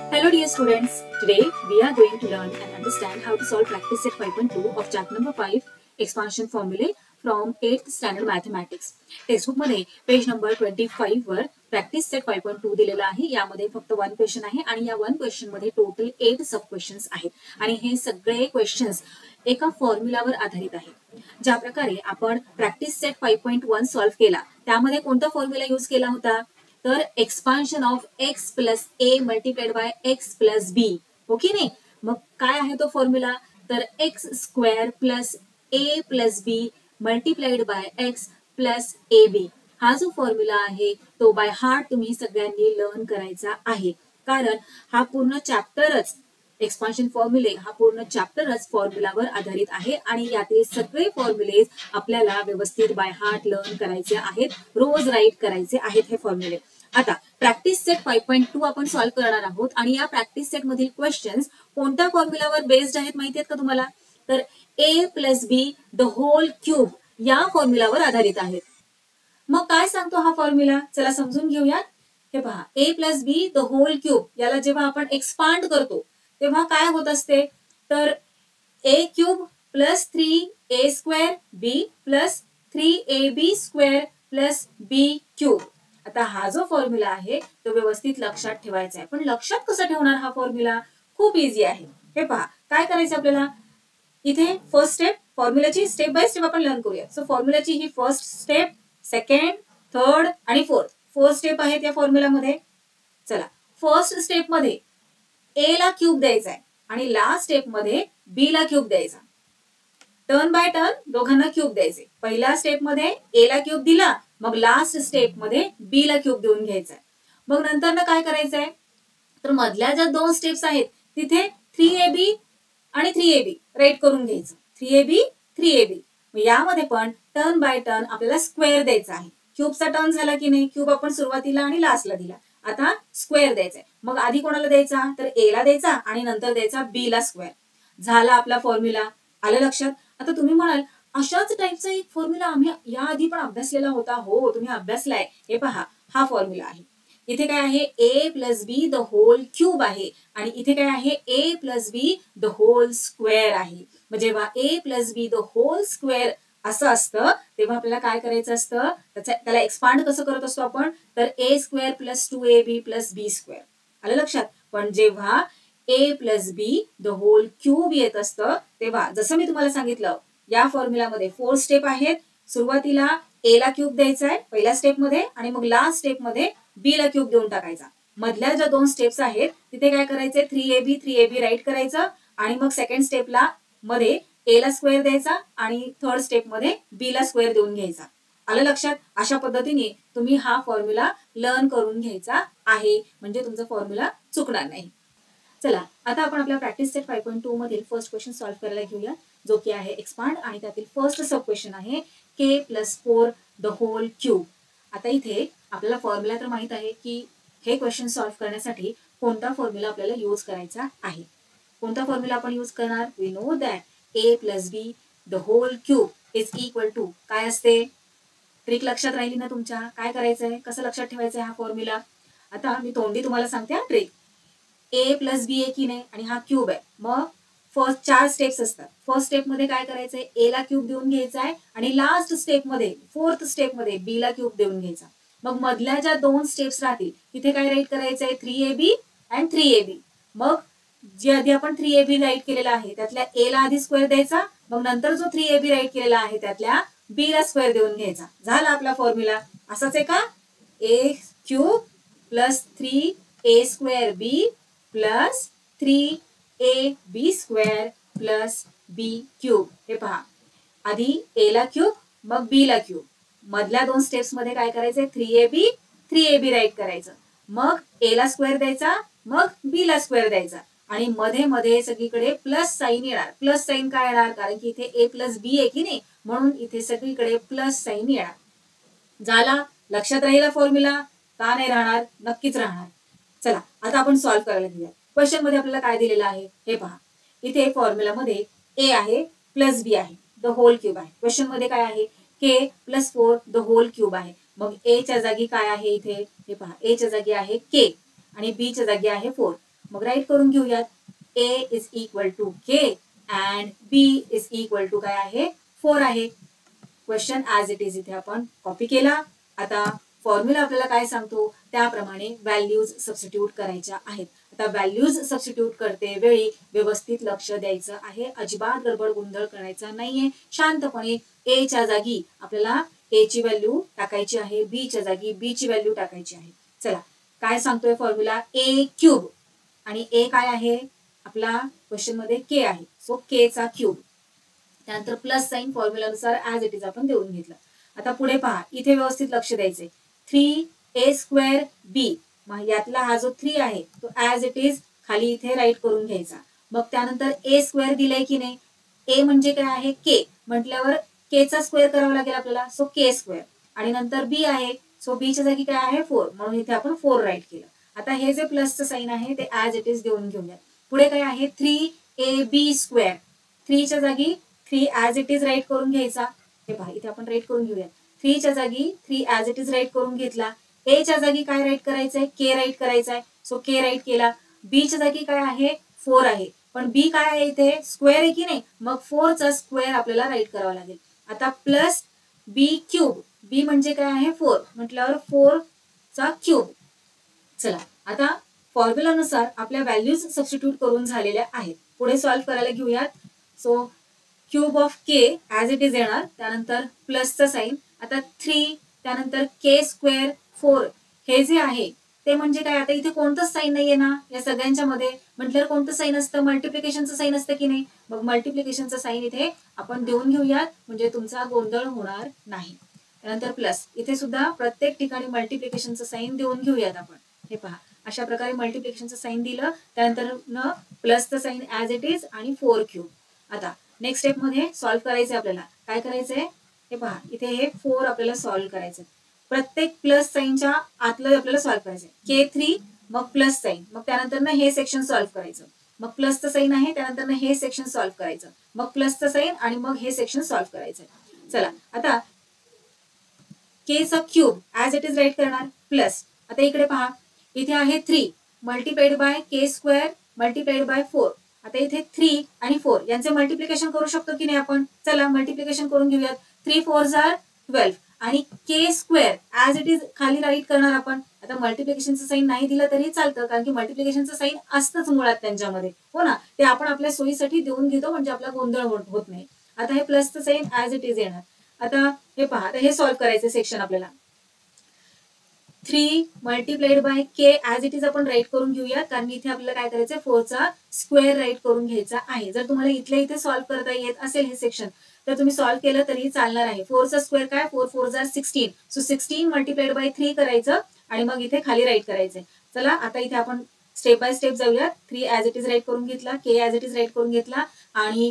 Hello dear students, today we are going to learn and understand how to solve practice set 5.2 of chapter number 5 expansion formulae from 8th standard mathematics. Textbook मध्ये page number 25 वर practice set 5.2 दिलेला आहे. यामध्ये फक्त 1 question आहे आणि या 1 question मध्ये टोटल 8 सब क्वेश्चन्स आहेत आणि हे सगळे क्वेश्चन्स एका फॉर्म्युलावर आधारित आहेत. ज्या प्रकारे आपण प्रॅक्टिस सेट 5.1 सॉल्व्ह केला त्यामध्ये कोणता फॉर्म्युला यूज केला होता तर expansion of X plus A multiplied by X plus B. Okay नाही, मग काय आहे तो फॉर्म्युला तर X square plus A plus B multiplied by X plus A B. हा जो फॉर्म्युला आहे तो बाय हार्ट तुम्ही सगळ्यांनी लर्न करायचा आहे, कारण हा पूर्ण चॅप्टरच एक्सपान्शन फॉर्म्युले हा पूर्ण चॅप्टरच फॉर्म्युलावर आधारित आहे आणि यातील सगळे फॉर्म्युलेज आपल्याला व्यवस्थित बाय हार्ट लर्न करायचे आहेत, रोज राईट करायचे आहेत हे फॉर्म्युले. आता प्रॅक्टिस सेट 5.2 आपण सॉल्व्ह करणार आहोत आणि या प्रॅक्टिस सेट मधील क्वेश्चन्स कोणत्या फॉर्म्युलावर बेस्ड आहेत माहिती आहेत का तुम्हाला तर A plus B the whole cube या फॉर्म्युलावर आधारित आहेत. मग काय सांगतो हा फॉर्म्युला चला समजून घेऊया. हे पहा, A plus B the whole cube याला जेव्हा आपण एक्सपांड करतो तेव्हा काय होत असते तर ए क्यूब प्लस 3a स्क्वेअर बी प्लस 3ab स्क्वेअर प्लस बी क्यूब. आता हा जो फॉर्म्युला आहे तो व्यवस्थित लक्षात ठेवायचा आहे. पण लक्षात कसं ठेवणार हा फॉर्म्युला खूप इझी आहे. हे पहा काय करायचं आपल्याला, इथे फर्स्ट स्टेप फॉर्म्युलाची स्टेप बाय स्टेप आपण लर्न करूया. सो फॉर्म्युलाची ही फर्स्ट स्टेप, सेकंड, थर्ड आणि फोर्थ स्टेप आहेत या फॉर्म्युलामध्ये. चला फर्स्ट स्टेप मध्ये ए ला क्यूब द्यायचा आहे आणि लास्ट स्टेप मध्ये बी ला क्यूब द्यायचा. टर्न बाय टर्न दोघांना क्यूब द्यायचे. पहिल्या स्टेप मध्ये ए ला क्यूब दिला, मग लास्ट स्टेप मध्ये बी ला क्यूब देऊन घ्यायचा. मग नंतर ना काय करायचंय तर मधल्या ज्या 2 स्टेप्स आहेत तिथे 3ab आणि 3ab राईट करून घ्यायचं. 3ab 3ab. यामध्ये पण टर्न बाय टर्न आपल्याला स्क्वेअर द्यायचा आहे. क्यूबचा टर्न झाला की नाही, क्यूब आपण सुरुवातीला आणि लास्टला दिला, आता स्क्वेअर द्यायचा. मग आधी कोणाला द्यायचा तर ए ला द्यायचा आणि नंतर द्यायचा बी ला स्क्वेअर. झाला आपला फॉर्म्युला. आलं लक्षात. आता तुम्ही म्हणाल अशाच टाईपचा एक फॉर्म्युला आम्ही याआधी पण अभ्यासलेला होता. हो तुम्ही अभ्यासलाय. हे पहा हा फॉर्म्युला आहे. इथे काय आहे A plus B the whole cube आहे आणि इथे काय आहे A plus B the whole square आहे. मग जेव्हा A plus B the whole square असं असतं तेव्हा आपल्याला काय करायचं असतं त्याला एक्सपांड कसं करत असतो आपण तर A square plus 2ab plus B square. आलं लक्षात. पण जेव्हा A plus B the whole cube येत असतं तेव्हा जसं मी तुम्हाला सांगितलं या फॉर्म्युलामध्ये 4 स्टेप आहेत. सुरुवातीला ए ला क्यूब द्यायचा आहे पहिल्या स्टेप मध्ये आणि मग लास्ट स्टेप मध्ये बी ला क्यूब देऊन टाकायचा. मधल्या ज्या 2 स्टेप्स आहेत तिथे काय करायचे 3ab राईट करायचं आणि मग सेकंड स्टेपला मध्ये ए ला स्क्वेअर द्यायचा आणि थर्ड स्टेप मध्ये बी ला स्क्वेअर देऊन घ्यायचा. आलं लक्षात. अशा पद्धतीने तुम्ही हा फॉर्म्युला लर्न करून घ्यायचा आहे म्हणजे तुमचा फॉर्म्युला चुकणार नाही. चला आता आपण आपल्या प्रॅक्टिस सेट 5.2 मधील फर्स्ट क्वेश्चन सॉल्व्ह करायला घेऊया, जो की आहे एक्सपांड आणि त्यातील फर्स्ट सब क्वेश्चन आहे k plus 4 the whole cube. आता इथे आपल्याला फॉर्म्युला तर माहित आहे की हे क्वेश्चन सॉल्व्ह करण्यासाठी कोणता फॉर्म्युला आपल्याला यूज करायचा आहे. कोणता फॉर्म्युला आपण यूज करणार we know that a plus B the whole cube is equal to काय असते. ट्रिक लक्षात राहिली ना तुमच्या. काय करायचंय कसं लक्षात ठेवायचंय हा फॉर्म्युला. आता मी तोंडी तुम्हाला सांगते हा ट्रिक. ए प्लस बी आहे की नाही आणि हा क्यूब आहे. मग फर्स्ट 4 स्टेप्स असतात. फर्स्ट स्टेप मध्ये काय करायचंय ए ला क्यूब देऊन घ्यायचा आहे आणि लास्ट स्टेप मध्ये फोर्थ स्टेप मध्ये बी ला क्यूब देऊन घ्यायचा. मग मधल्या ज्या 2 स्टेप्स राहतील तिथे काय राईट करायचंय 3ab अँड 3ab. मग जे आधी आपण 3ab राईट केलेला आहे त्यातल्या ए ला आधी स्क्वेअर द्यायचा, मग नंतर जो 3ab राईट केलेला आहे त्यातल्या बी ला स्क्वेअर देऊन घ्यायचा. झाला आपला फॉर्म्युला. असाच आहे का ए क्यूब प्लस 3a स्क्वेअर बी प्लस 3ab स्क्वेअर प्लस बी क्यूब. हे पहा आधी ए ला क्यूब मग बी ला क्यूब. मधल्या 2 स्टेप्स मध्ये काय करायचंय 3ab राईट करायचं, मग ए ला स्क्वेअर द्यायचा मग बी ला स्क्वेअर द्यायचा आणि मध्ये मध्ये सगळीकडे प्लस साईन येणार. प्लस साईन काय येणार कारण की इथे ए प्लस बी आहे की नाही म्हणून इथे सगळीकडे प्लस साईन येणार. झाला. लक्षात राहिला फॉर्म्युला. का नाही राहणार, नक्कीच राहणार. चला आता आपण सॉल्व्ह करायला घेऊया. क्वेश्चन मध्ये आपल्याला काय दिलेलं आहे हे पहा. इथे फॉर्म्युला मध्ये ए आहे प्लस बी आहे द होल क्यूब आहे. क्वेश्चन मध्ये काय आहे k plus 4 the whole cube आहे. मग ए च्या जागी काय आहे इथे हे पहा ए च्या जागी आहे k आणि बी च्या जागी आहे 4. मग राईट करून घेऊयात. A is equal to K and B is equal to काय आहे 4 आहे. क्वेश्चन ॲज इट इज इथे आपण कॉपी केला. आता फॉर्म्युला आपल्याला काय सांगतो त्याप्रमाणे व्हॅल्यूज सबस्टिट्यूट करायच्या आहेत. आता व्हॅल्यूज सबस्टिट्यूट करते वेळी व्यवस्थित लक्ष द्यायचं आहे. अजिबात गडबड गोंधळ करायचा नाहीये. शांतपणे A च्या जागी आपल्याला A ची व्हॅल्यू टाकायची आहे, B च्या जागी B ची व्हॅल्यू टाकायची आहे. चला काय सांगतोय फॉर्म्युला A क्यूब आणि A काय आहे आपला क्वेश्चन मध्ये K आहे. सो K चा क्यूब. त्यानंतर प्लस साइन फॉर्म्युलानुसार ॲज इट इज आपण देऊन घेतलं. आता पुढे पहा इथे व्यवस्थित लक्ष द्यायचंय. 3A स्क्वेअर B यातला हा जो 3 आहे तो ॲज इट इज खाली इथे राईट करून घ्यायचा. मग त्यानंतर A स्क्वेअर दिलाय की नाही. A म्हणजे काय आहे K म्हटल्यावर K चा स्क्वेअर करावा लागेल आपल्याला. सो K स्क्वेअर आणि नंतर B आहे. सो B च्या जागी काय आहे 4 म्हणून इथे आपण 4 राईट केलं. आता हे जे प्लसचं साइन आहे ते ॲज इट इज देऊन घेऊया. पुढे काय आहे 3AB स्क्वेअर. 3 च्या जागी 3 ॲज इट इज राईट करून घ्यायचा. हे पहा इथे आपण राईट करून घेऊया. 3 च्या जागी 3 ॲज इट इज राईट करून घेतला. A च्या जागी काय राईट करायचंय K राईट करायचंय. सो K राईट केला. B च्या जागी काय आहे 4 आहे पण B काय आहे इथे स्क्वेअर आहे की नाही. मग 4 चा स्क्वेअर आपल्याला राईट करावा लागेल. आता प्लस B क्यूब. B म्हणजे काय आहे 4 म्हटल्यावर 4 चा क्यूब. चला आता फॉर्म्युलानुसार आपल्या व्हॅल्यूज सबस्टिट्यूट करून झालेल्या आहेत. पुढे सॉल्व्ह करायला घेऊयात. So cube of K as it is येणार. त्यानंतर प्लसचा साइन. आता 3 त्यानंतर K स्क्वेअर 4 हे जे आहे ते म्हणजे काय आता इथे कोणतंच साइन नाहीये ना या सगळ्यांच्या मध्ये. म्हटल्यावर कोणतं साइन असतं मल्टिप्लिकेशनचं साइन असतं की नाही. मग मल्टिप्लिकेशनचं साइन इथे आपण देऊन घेऊयात म्हणजे तुमचा गोंधळ होणार नाही. त्यानंतर प्लस इथे सुद्धा प्रत्येक ठिकाणी मल्टिप्लिकेशनचं साइन देऊन घेऊयात आपण. हे पहा अशा प्रकारे मल्टिप्लिकेशनचं साइन दिलं. त्यानंतर न प्लसचं साइन ॲज इट इज आणि 4 क्यूब. आता नेक्स्ट स्टेप मध्ये सॉल्व्ह करायचंय आपल्याला. काय करायचंय हे पहा इथे हे 4 आपल्याला सॉल्व्ह करायचंय. प्रत्येक प्लस साइनच्या आतलं आपल्याला सॉल्व्ह करायचंय. K3 मग प्लस साइन मग त्यानंतर ना हे सेक्शन सॉल्व्ह करायचं. मग प्लसचं साइन आहे त्यानंतर ना हे सेक्शन सॉल्व्ह करायचं. मग प्लसचं साइन आणि मग हे सेक्शन सॉल्व्ह करायचंय. चला आता K चा cube as it is write करणार प्लस. आता इकडे पहा इथे आहे 3 multiplied by K square multiplied by 4. आता इथे 3 आणि 4 यांचे मल्टिप्लिकेशन करू शकतो की नाही आपण. चला मल्टिप्लिकेशन करून घेऊयात. 3 4 आर 12 आणि K square as it is खाली राईट करणार आपण. आता मल्टिप्लिकेशनचं साइन नाही दिलं तरी चालतं कारण की मल्टिप्लिकेशनचं साइन असतंच मुळात त्यांच्यामध्ये हो ना. ते आपण आपल्या सोयीसाठी देऊन घेतो म्हणजे आपला गोंधळ होत नाही. आता हे प्लसचं साइन ॲज इट इज येणार. आता हे पहा आता हे सॉल्व्ह करायचं सेक्शन आपल्याला. 3 multiplied by K as it is आपण राईट करून घेऊया कारण इथे आपल्याला काय करायचंय 4 चा स्क्वेअर राईट करून घ्यायचा आहे. जर तुम्हाला इथल्या इथे सॉल्व्ह करता येत असेल हे सेक्शन तर तुम्ही सॉल्व्ह केलं तरी चालणार आहे. 4 चा स्क्वेअर काय 4 4 आर 16. सो 16 मल्टिप्लाइड बाय 3 करायचं आणि मग इथे खाली राईट करायचंय. चला आता इथे आपण स्टेप बाय स्टेप जाऊया. 3 ॲज इट इज राईट करून घेतला. K as it is write करून घेतला आणि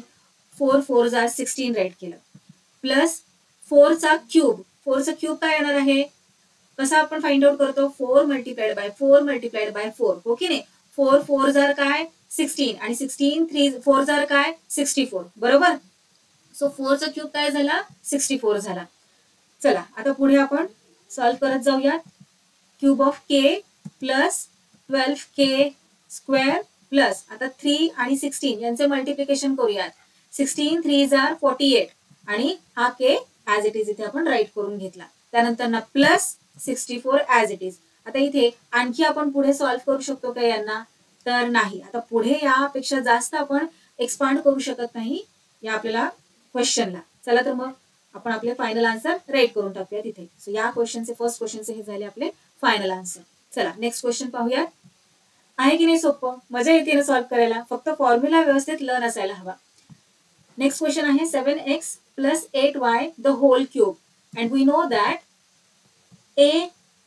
4 4 आर 16 राईट केलं. प्लस 4 चा क्यूब. 4 चा क्यूब काय येणार आहे कसं आपण फाइंड आउट करतो 4 मल्टिप्लाइड बाय 4 मल्टिप्लाइड बाय 4 हो की नाही. 4 4 जार काय 16 आणि 16 3 4 जार काय 64 बरोबर. सो 4 चा क्यूब काय झाला 64 झाला. चला आता पुढे आपण सॉल्व्ह करत जाऊयात. Cube of K plus 12K square plus आता 3 आणि 16 यांचे मल्टिप्लिकेशन करूयात. 16 3 जार 48 आणि हा K ॲज इट इज इथे आपण राईट करून घेतला. त्यानंतर ना प्लस 64 ॲज इट इज. आता इथे आणखी आपण पुढे सॉल्व्ह करू शकतो का यांना तर नाही. आता पुढे यापेक्षा जास्त आपण एक्सपांड करू शकत नाही या आपल्याला क्वेश्चनला. चला तर मग आपण आपले फायनल आन्सर राईट करून टाकूया तिथे. सो या क्वेश्चनचे फर्स्ट क्वेश्चनचे हे झाले आपले फायनल आन्सर. चला नेक्स्ट क्वेश्चन पाहूया. आहे की नाही सोपं मजा येते ना सॉल्व्ह करायला. फक्त फॉर्म्युला व्यवस्थित लर्न असायला हवा. नेक्स्ट क्वेश्चन आहे 7x plus 8y the whole cube and we know that a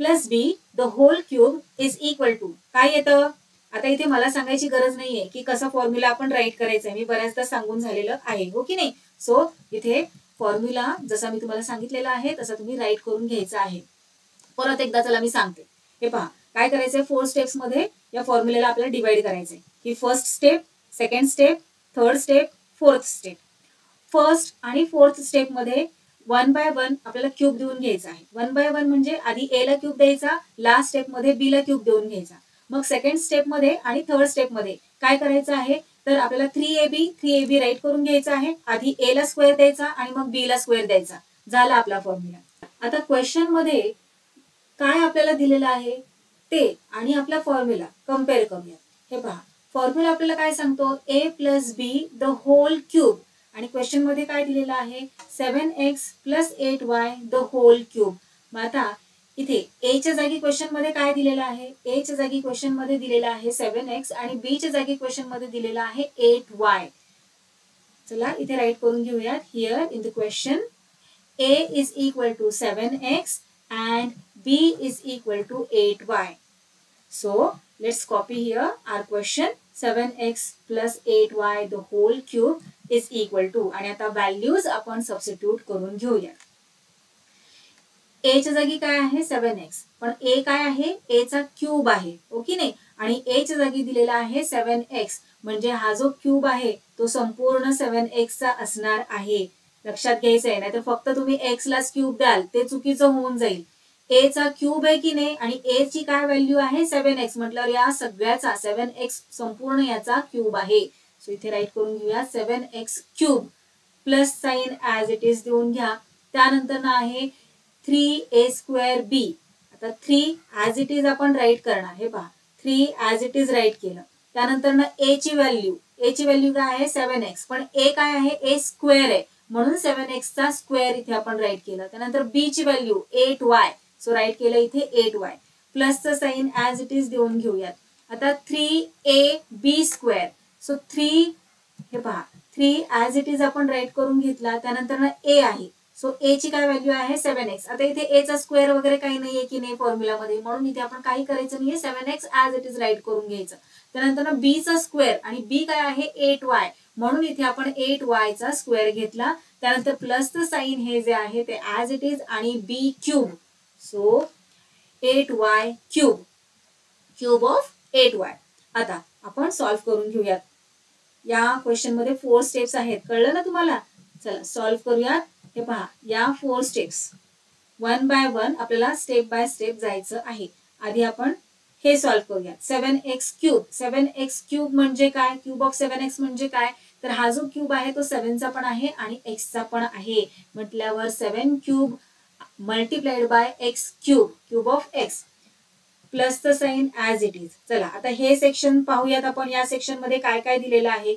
plus b the whole cube is equal to काय येतं. आता इथे मला सांगायची गरज नाहीये की कसा फॉर्म्युला आपण राईट करायचा. मी बऱ्याचदा सांगून झालेलं आहे हो की नाही. सो इथे फॉर्म्युला जसा मी तुम्हाला सांगितलेला आहे तसा तुम्ही राईट करून घ्यायचा आहे. परत एकदा चला मी सांगते. हे पहा काय करायचंय 4 स्टेप्स मध्ये या फॉर्म्युलेला आपल्याला डिवाइड करायचंय की first step second step third step fourth step. First आणि फोर्थ स्टेप मध्ये 1 बाय 1 आपल्याला क्यूब देऊन घ्यायचा आहे. 1 बाय 1 म्हणजे आधी A ला क्यूब द्यायचा लास्ट स्टेप मध्ये B ला क्यूब देऊन घ्यायचा. मग सेकंड स्टेपमध्ये आणि थर्ड स्टेपमध्ये काय करायचं आहे, तर आपल्याला 3ab राईट करून घ्यायचं आहे. आधी a ला स्क्वेअर द्यायचा आणि मग b ला स्क्वेअर द्यायचा. झाला आपला फॉर्म्युला. आता क्वेश्चन मध्ये काय आपल्याला दिलेलं आहे ते आणि आपला फॉर्म्युला कम्पेअर करूया. हे पहा, फॉर्म्युला आपल्याला काय सांगतो, a plus B the whole cube, आणि क्वेश्चन मध्ये काय दिलेलं आहे 7x plus 8y the whole cube. मग आता इथे a च्या जागी क्वेश्चन मध्ये काय दिलेलं आहे, a च्या जागी क्वेश्चन मध्ये दिलेलं आहे 7x आणि b च्या जागी क्वेश्चन मध्ये दिलेलं आहे 8y. चला इथे राईट करून घेऊयात. Here in the question a is equal to 7x and b is equal to 8y. So let's copy here our question. 7x plus 8y the whole cube is equal to, आणि आता values आपण substitute करून घेऊया. a च्या जागी काय आहे 7x, पण a काय आहे, a चा क्यूब आहे, ओके नाही, आणि a च्या जागी दिलेला आहे 7x, म्हणजे हा जो क्यूब आहे तो संपूर्ण 7x चा असणार आहे. लक्षात घ्यायचं आहे, नाही तर फक्त तुम्ही x लाच क्यूब द्याल ते चुकीचं होऊन जाईल. a चा क्यूब आहे की नाही, आणि a ची काय व्हॅल्यू आहे 7x, म्हटल्यावर या सगळ्याचा 7x संपूर्ण याचा क्यूब आहे. सो इथे राईट करून घेऊया 7x cube plus sign as it is देऊन घ्या. त्यानंतर ना आहे 3a स्क्वेअर b. आता 3 ऍज इट इज आपण राईट करणार. हे पहा 3 ऍज इट इज राईट केलं. त्यानंतर ना a ची व्हॅल्यू काय आहे 7x, पण a काय आहे a स्क्वेअर आहे, म्हणून 7x चा स्क्वेअर इथे आपण राईट केलं. त्यानंतर b ची व्हॅल्यू 8y, सो राईट केलं इथे 8y. प्लसचं साइन ऍज इट इज देऊन घेऊयात. आता 3ab स्क्वेअर, सो 3, हे पहा 3 ऍज इट इज आपण राईट करून घेतला. त्यानंतर ना a आहे, सो a ची काय व्हॅल्यू आहे 7x. आता इथे a चा स्क्वेअर वगैरे काही नाहीये की नाही फॉर्म्युलामध्ये, म्हणून इथे आपण काही करायचं नाहीये, 7x as it is write करून घ्यायचं. त्यानंतर ना b चा स्क्वेअर, आणि b काय आहे 8y, म्हणून इथे आपण 8y चा स्क्वेअर घेतला. त्यानंतर प्लसचं साइन हे जे आहे ते ऍज इट इज, आणि b cube, so 8y cube, cube of 8y. आता आपण सॉल्व्ह करून घेऊयात. या क्वेश्चन मध्ये 4 स्टेप्स आहेत, कळलं ना तुम्हाला. चला सॉल्व्ह करूयात. हे पहा या 4 स्टेप्स, 1 बाय 1 आपल्याला स्टेप बाय स्टेप जायचं आहे. आधी आपण हे सॉल्व्ह करूयात. 7x क्यूब, 7x क्यूब म्हणजे काय, क्यूब ऑफ 7x म्हणजे काय, तर हा जो क्यूब आहे तो 7 चा पण आहे आणि x चा पण आहे, म्हटल्यावर 7 cube multiplied by x cube, cube of x, प्लसचं साइन ऍज इट इज. चला आता हे सेक्शन पाहूयात आपण. या सेक्शन मध्ये काय काय दिलेलं आहे.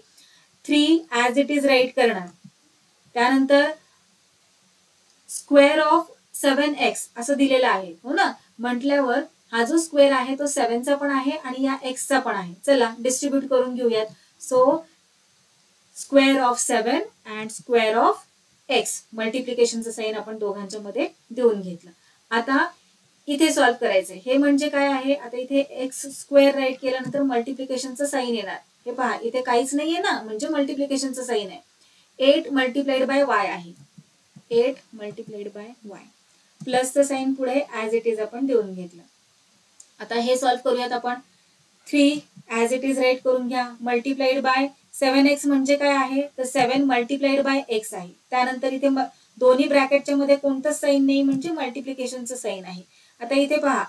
3 ऍज इट इज राईट करणार. त्यानंतर स्क्वेअर ऑफ 7x असं दिलेलं आहे, हो ना, म्हटल्यावर हा जो स्क्वेअर आहे तो 7 चा पण आहे आणि या x चा पण आहे. चला डिस्ट्रीब्यूट करून घेऊयात. So square of 7 and square of x, मल्टिप्लिकेशनचं साइन आपण दोघांच्या मध्ये देऊन घेतलं. आता इथे सॉल्व्ह करायचंय. हे म्हणजे काय आहे, आता इथे x स्क्वेअर राईट केल्यानंतर मल्टिप्लिकेशनचं साइन येणार. हे पहा इथे काहीच नाहीये ना, म्हणजे मल्टिप्लिकेशनचं साइन आहे. 8 मल्टिप्लाइड बाय y आहे, 8 मल्टिप्लाइड बाय y, प्लसचं साइन पुढे ऍज इट इज आपण देऊन घेतलं. आता हे सॉल्व्ह करूयात आपण. 3 ऍज इट इज राईट करून घ्या. मल्टिप्लाइड बाय 7x म्हणजे काय आहे, तर 7 मल्टिप्लाइड बाय x आहे. त्यानंतर इथे दोन्ही ब्रॅकेटच्या मध्ये कोणतंच साइन नाही, म्हणजे मल्टिप्लिकेशनचं साइन आहे. आता इथे पहा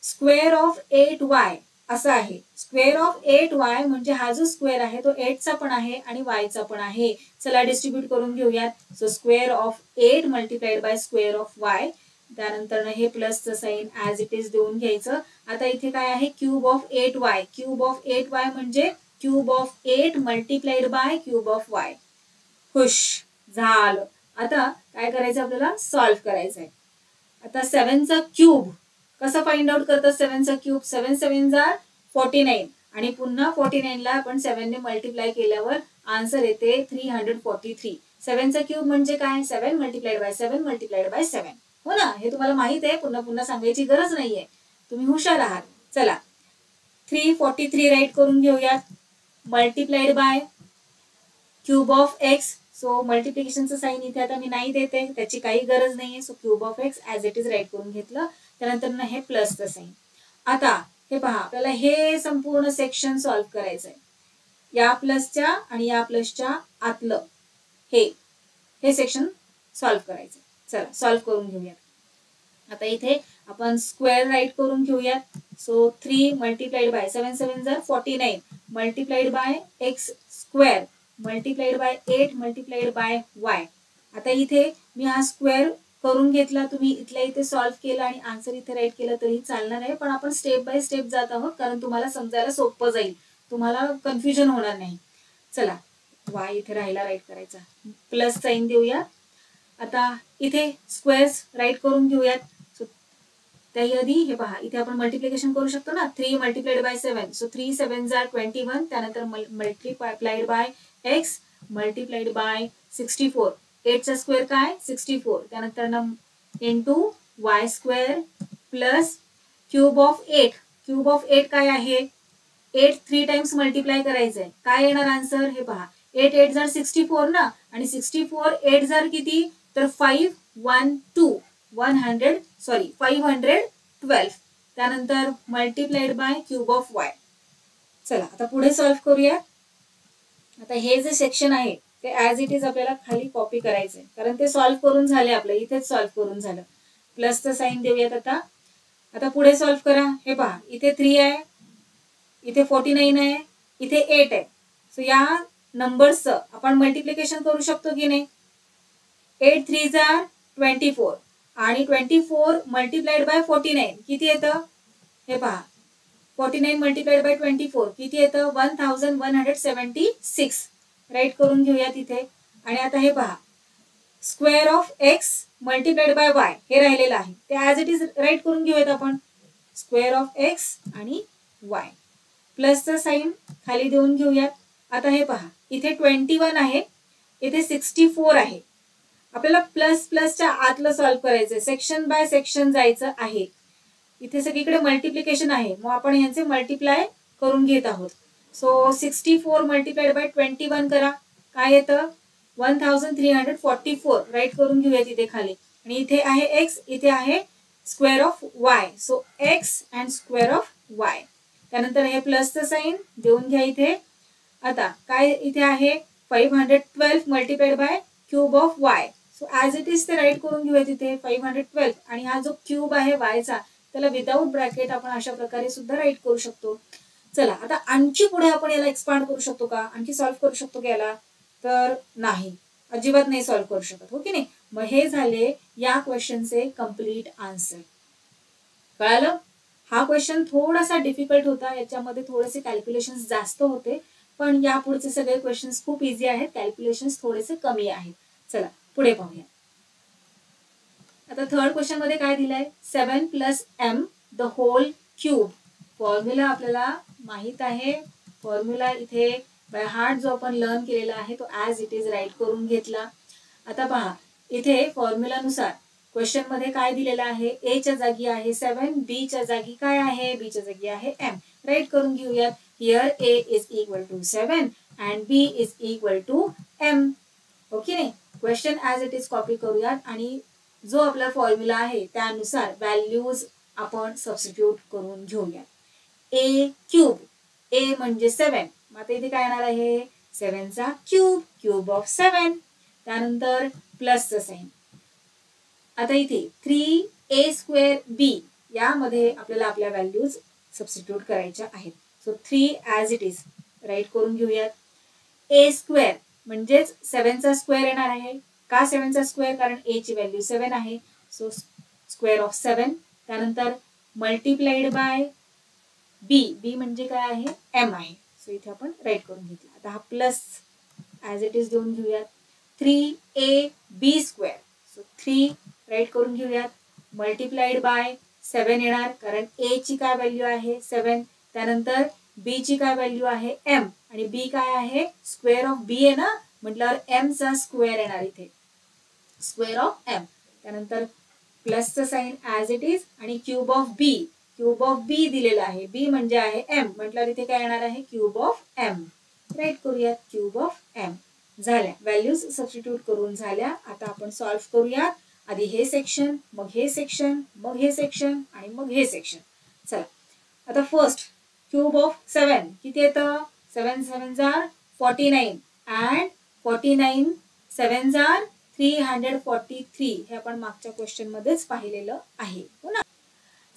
स्क्वेअर ऑफ 8y असं आहे. स्क्वेअर ऑफ 8y म्हणजे हा जो स्क्वेअर आहे तो 8 चा पण आहे आणि y चा पण आहे. चला डिस्ट्रीब्यूट करून घेऊयात. So square of 8 multiplied by square of y, त्यानंतर हे प्लसचं साइन ऍज इट इज देऊन घ्यायचं. आता इथे काय आहे cube of 8y, cube of 8y म्हणजे cube of 8 multiplied by cube of y. खुश झालं. आता काय करायचं आपल्याला, सॉल्व्ह करायचं आहे. आता 7 चा क्यूब कसं फाइंड आउट करतात, 7 चा क्यूब 7 7 जा 49, आणि पुन्हा 49 ला आपण 7 ने मल्टिप्लाय केल्यावर आन्सर येते 343. 7 चा क्यूब म्हणजे काय, 7 मल्टिप्लाइड बाय 7 मल्टिप्लाइड बाय 7, हो ना. हे तुम्हाला माहित आहे, पुन्हा पुन्हा सांगायची गरज नाहीये, तुम्ही हुशार आहात. चला 343 राईट करून घेऊयात. Multiplied by cube of x, so मल्टिप्लिकेशनचं साइन इथे आता मी नाही देते, त्याची काही गरज नाहीये. So cube of x as it is write करून घेतलं. त्यानंतर ना हे प्लसचं साइन. आता हे पहा आपल्याला हे संपूर्ण सेक्शन सॉल्व्ह करायचंय. या प्लसच्या आणि या प्लसच्या आतलं हे सेक्शन सॉल्व्ह करायचं. चला सॉल्व्ह करून घेऊयात. आता इथे आपण स्क्वेअर राईट करून घेऊयात. So 3 multiplied by 7 7 jar 49 multiplied by x square multiplied bye 8 multiplied by Y. आता इथे मी हा स्क्वेअर करून घेतला, तुम्ही इथल्या इथे सॉल्व्ह केला आणि आन्सर इथे राईट केलं तरी चालणार आहे, पण आपण स्टेप बाय स्टेप जात आहोत कारण तुम्हाला समजायला सोपं जाईल, तुम्हाला कन्फ्युजन होणार नाही. चला वाय इथे राहिला राईट करायचा, प्लस साईन देऊया. आता इथे स्क्वेअर्स राईट करून घेऊयात. सो त्याआधी हे पहा, इथे आपण मल्टिप्लिकेशन करू शकतो ना, 3 मल्टिप्लाइड बाय 7. सो 3 7 जार 21. त्यानंतर multiplied by x multiplied by 64. 8 चा स्क्वेअर काय 64. त्यानंतर into Y square plus cube of 8. Cube of 8 काय आहे, 8 3 टाइम्स मल्टिप्लाय करायचंय. काय येणार आन्सर हे पहा, 8 8 जार 64 ना, आणि 64 8 जार किती तर 512 512. त्यानंतर multiplied by cube of Y. चला आता पुढे सॉल्व्ह करूया. आता हे जे सेक्शन आहे ते ऍज इट इज आपल्याला खाली कॉपी करायचंय, कारण ते सॉल्व्ह करून झाले, आपलं इथेच सॉल्व्ह करून झालं. प्लसचं साईन देऊयात. आता पुढे सॉल्व्ह करा. हे पहा, इथे 3 आहे, इथे 49 आहे, इथे 8 आहे. सो या नंबर्सचं आपण मल्टिप्लिकेशन करू शकतो की नाही. 8 3 जार 24 आणि 24 मल्टिप्लाइड बाय 49 किती येतं हे पहा. 49 मल्टिप्लाइड बाय 24 किती येतं 1176. राईट करून घेऊया तिथे. आणि आता हे पहा, square of x multiplied by Y हे राहिलेलं आहे, ते ऍज इट इज राईट करून घेऊयात आपण. स्क्वेअर ऑफ एक्स आणि वाय, प्लसचं साईन खाली देऊन घेऊयात. आता हे पहा, इथे 21 आहे, इथे 64 आहे. आपल्याला प्लस प्लसच्या आतलं सॉल्व्ह करायचंय, सेक्शन बाय सेक्शन जायचं आहे. इथे सगळीकडे मल्टिप्लिकेशन आहे, मग आपण यांचे मल्टिप्लाय करून घेत आहोत. सो 64 मल्टिप्लाइड बाय 21 करा, काय येतं 1344. राईट करून घेऊया तिथे खाली. आणि इथे आहे एक्स, इथे आहे square of Y. So x and square of Y. त्यानंतर हे प्लसचं साईन देऊन घ्या इथे. आता काय इथे आहे 512 multiplied by cube of Y. So as it is ते राईट करून घेऊया तिथे 512. आणि हा जो क्यूब आहे वायचा त्याला विदाऊट ब्रॅकेट आपण अशा प्रकारे सुद्धा राईट करू शकतो. चला आता आणखी पुढे आपण याला एक्सपांड करू शकतो का, आणखी सॉल्व्ह करू शकतो का याला, तर नाही, अजिबात नाही सॉल्व्ह करू शकत, हो की नाही. मग हे झाले या क्वेश्चनचे कम्प्लीट आन्सर. कळालं. हा क्वेश्चन थोडासा डिफिकल्ट होता, याच्यामध्ये थोडेसे कॅल्क्युलेशन जास्त होते, पण या पुढचे सगळे क्वेश्चन्स खूप इझी आहेत, कॅल्क्युलेशन थोडेसे कमी आहेत. चला पुढे पाहूया. आता थर्ड क्वेश्चन मध्ये काय दिलंय 7 plus M the whole cube. Formula आपल्याला माहित आहे, फॉर्म्युला इथे बाय हार्ट जो आपण लर्न केलेला आहे तो ऍज इट इज राईट करून घेतला. आता पहा, इथे फॉर्म्युलानुसार क्वेश्चन मध्ये काय दिलेलं आहे, ए च्या जागी आहे 7, बी च्या जागी काय आहे, बी च्या जागी आहे एम. राईट करून घेऊयात. Here A is equal to 7 and B is equal to M. Okay नाही. Question as it is copy करूयात आणि जो आपला फॉर्म्युला आहे त्यानुसार व्हॅल्यूज आपण सबस्टिट्यूट करून घेऊया. ए क्यूब, ए म्हणजे 7, मग आता इथे काय येणार आहे 7 चा क्यूब, क्यूब ऑफ 7. त्यानंतर प्लसचं साईन. आता इथे 3a स्क्वेअर बी, यामध्ये आपल्याला आपल्या व्हॅल्यूज सबस्टिट्यूट करायच्या आहेत. So 3 as it is write करून घेऊयात. ए स्क्वेअर म्हणजेच 7 चा स्क्वेअर येणार आहे. का 7 चा स्क्वेअर, कारण ए ची व्हॅल्यू 7 आहे. So square of 7. त्यानंतर मल्टिप्लाइड बाय बी, बी म्हणजे काय आहे एम आहे. सो इथे आपण राईट करून घेतला. आता हा प्लस ऍज इट इज देऊन घेऊयात. 3ab square. सो 3 राईट करून घेऊयात. मल्टिप्लाइड बाय 7 येणार, कारण ए ची काय व्हॅल्यू आहे 7. त्यानंतर बी ची काय व्हॅल्यू आहे एम, आणि बी काय आहे स्क्वेअर ऑफ बी आहे ना, म्हटल्यावर एम चा स्क्वेअर येणार इथे, स्क्वेअर ऑफ एम. त्यानंतर प्लसचं साईन ऍज इट इज आणि cube of B, cube of B दिलेला आहे, बी म्हणजे आहे एम, म्हटल्यावर इथे काय येणार आहे क्यूब ऑफ एम. राईट करूयात क्यूब ऑफ एम. झाल्या व्हॅल्यूज सबस्टिट्यूट करून झाल्या. आता आपण सॉल्व्ह करूयात. आधी हे सेक्शन, मग हे सेक्शन, मग हे सेक्शन आणि मग हे सेक्शन. चला आता फर्स्ट क्यूब ऑफ 7 किती येतं 7 7 जार 49 अँड 49 7 जार 343. हे आपण मागच्या क्वेश्चन मध्येच पाहिलेलं आहे, हो ना.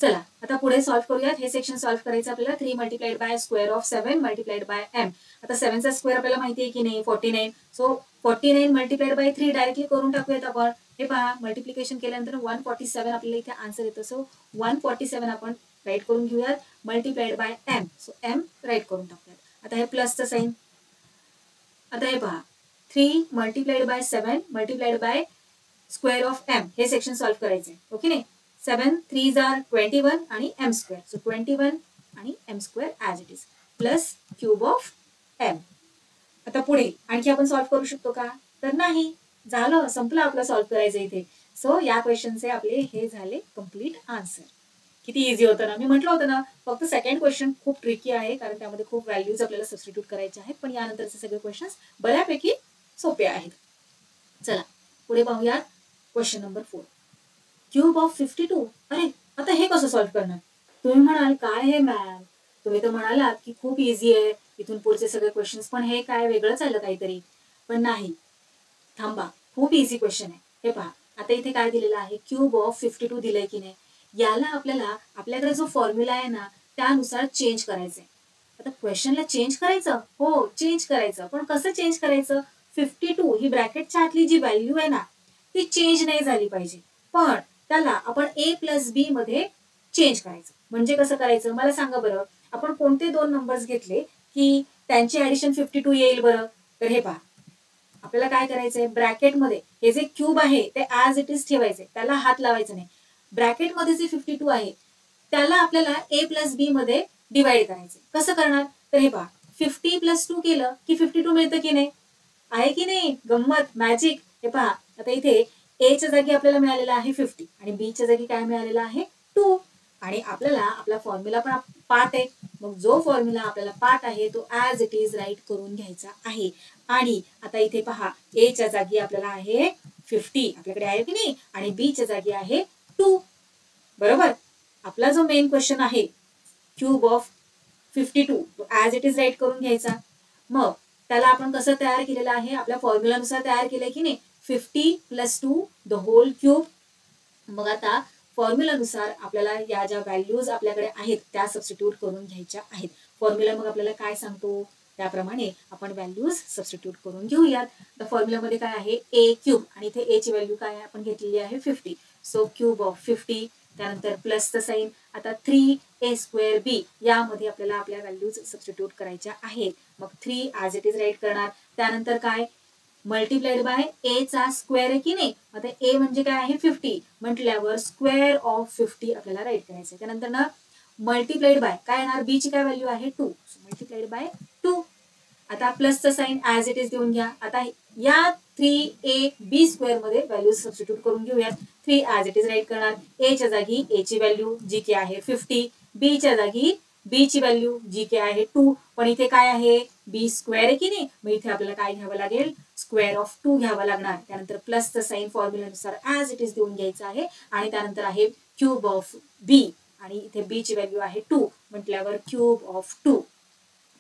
चला आता पुढे सॉल्व्ह करूयात. हे सेक्शन सॉल्व्ह करायचं आपल्याला. 3 multiplied by square of 7 multiplied by M. आता 7चा स्क्वेअर आपल्याला माहिती आहे की नाही 49. सो 49 मल्टिप्लाइड बाय 3 डायरेक्टली करून टाकूयात आपण. हे पहा मल्टिप्लिकेशन केल्यानंतर 147 आपल्याला इथे आन्सर येतो. सो 147 आपण राईट करून घेऊयात multiplied by M. So M write करून टाकूयात. आता हे प्लसचं साईन. आता हे पहा 3 multiplied by 7 multiplied by square of M. हे सेक्शन सॉल्व्ह करायचं आहे. ओके नाही. 7 3s are 21 आणि m square. So 21 आणि m square as it is plus cube of m. आता पुढे आणखी आपण सॉल्व्ह करू शकतो का? तर नाही. झालं, संपलं आपलं सॉल्व्ह करायचं इथे. सो या क्वेश्चनचे आपले हे झाले कम्प्लीट आन्सर. किती इझी होतं ना. मी म्हटलं होतं ना फक्त सेकंड क्वेश्चन खूप ट्रिकी आहे कारण त्यामध्ये खूप व्हॅल्यूज आपल्याला सबस्टिट्यूट करायचे आहेत. पण यानंतरचे सगळे क्वेश्चन्स बऱ्यापैकी सोपे आहेत. चला पुढे पाहूयात क्वेश्चन नंबर 4. Cube of 52. अरे आता हे कसं सॉल्व्ह करणार? तुम्ही म्हणाल काय हे मॅम, तुम्ही तर म्हणालात की खूप इझी आहे इथून पुढचे सगळे क्वेश्चन्स, पण हे काय वेगळं चाललं काहीतरी. पण नाही, थांबा, खूप इझी क्वेश्चन आहे. हे पहा आता इथे काय दिलेलं आहे, क्यूब ऑफ 52 दिलंय की नाही. याला आपल्याला आपल्याकडे जो फॉर्म्युला आहे ना त्यानुसार चेंज करायचंय. आता क्वेश्चनला चेंज करायचं, हो चेंज करायचं, पण कसं चेंज करायचं? 52 ही ब्रॅकेटच्या आतली जी व्हॅल्यू आहे ना ती चेंज नाही झाली पाहिजे, पण त्याला आपण a प्लस बी मध्ये चेंज करायचं. म्हणजे कसं करायचं मला सांगा बरं. आपण कोणते दोन नंबर्स घेतले की त्यांची ऍडिशन 52 येईल बरं? तर हे पहा आपल्याला काय करायचंय, ब्रॅकेटमध्ये हे जे क्यूब आहे ते ऍज इट इज ठेवायचे, त्याला हात लावायचा नाही. ब्रॅकेटमध्ये जे 52 आहे त्याला आपल्याला a प्लस बी मध्ये डिवाइड करायचं. कसं करणार? तर हे पहा 50 प्लस 2 केलं की 52 मिळतं की नाही? आहे की नाही गंमत, मॅजिक. हे पहा आता इथे a च्या जागी आपल्याला मिळालेला आहे 50 आणि b च्या जागी काय मिळालेला आहे 2. आणि आपल्याला आपला फॉर्म्युला पण पाठ आहे. मग जो फॉर्म्युला आपल्याला पाठ आहे तो ऍज इट इज राईट करून घ्यायचा आहे. आणि आता इथे पहा a च्या जागी आपल्याला आहे 50 आपल्याकडे आहे की नाही, आणि b च्या जागी आहे 2. बरोबर. आपला जो मेन क्वेश्चन आहे क्यूब ऑफ 52 तो ऍज इट इज राईट करून घ्यायचा. मग त्याला आपण कसं तयार केलेलं आहे, आपल्या फॉर्म्युलानुसार तयार केलंय की नाही, 50 प्लस 2 द होल क्यूब. मग आता फॉर्म्युलानुसार आपल्याला या ज्या व्हॅल्यूज आपल्याकडे आहेत त्या सबस्टिट्यूट करून घ्यायच्या आहेत. फॉर्म्युला मग आपल्याला काय सांगतो त्याप्रमाणे आपण व्हॅल्यूज सबस्टिट्यूट करून घेऊयात. तर फॉर्म्युलामध्ये काय आहे a क्यूब आणि इथे a ची व्हॅल्यू काय आहे आपण घेतलेली आहे 50. सो क्यूब ऑफ 50, त्यानंतर प्लसचं साईन. आता 3a स्क्वेअर b यामध्ये आपल्याला आपल्या व्हॅल्यूज सबस्टिट्यूट करायच्या आहेत. मग 3 ऍज इट इज राईट करणार. त्यानंतर काय मल्टिप्लाइड बाय a चा स्क्वेअर आहे की नाही. आता a म्हणजे काय आहे 50 म्हटल्यावर स्क्वेअर ऑफ 50 आपल्याला राईट करायचं. त्यानंतर ना मल्टिप्लाइड बाय काय येणार, b ची काय व्हॅल्यू आहे 2. Multiplied by 2. आता प्लसचं साईन ऍज इट इज देऊन घ्या. आता या 3ab स्क्वेअर मध्ये व्हॅल्यू सबस्टिट्यूट करून घेऊयात. 3 ऍज इट इज राईट करणार. a च्या जागी a ची व्हॅल्यू जी के आहे 50, b च्या जागी b ची व्हॅल्यू जी के आहे 2. पण इथे काय आहे b स्क्वेअर आहे की नाही, मग इथे आपल्याला काय घ्यावं लागेल स्क्वेअर ऑफ 2 घ्यावा लागणार. त्यानंतर प्लसचं साईन फॉर्म्युलानुसार ऍज इट इज देऊन घ्यायचं आहे. आणि त्यानंतर आहे क्यूब ऑफ b आणि इथे b ची व्हॅल्यू आहे 2 म्हटल्यावर क्यूब ऑफ 2.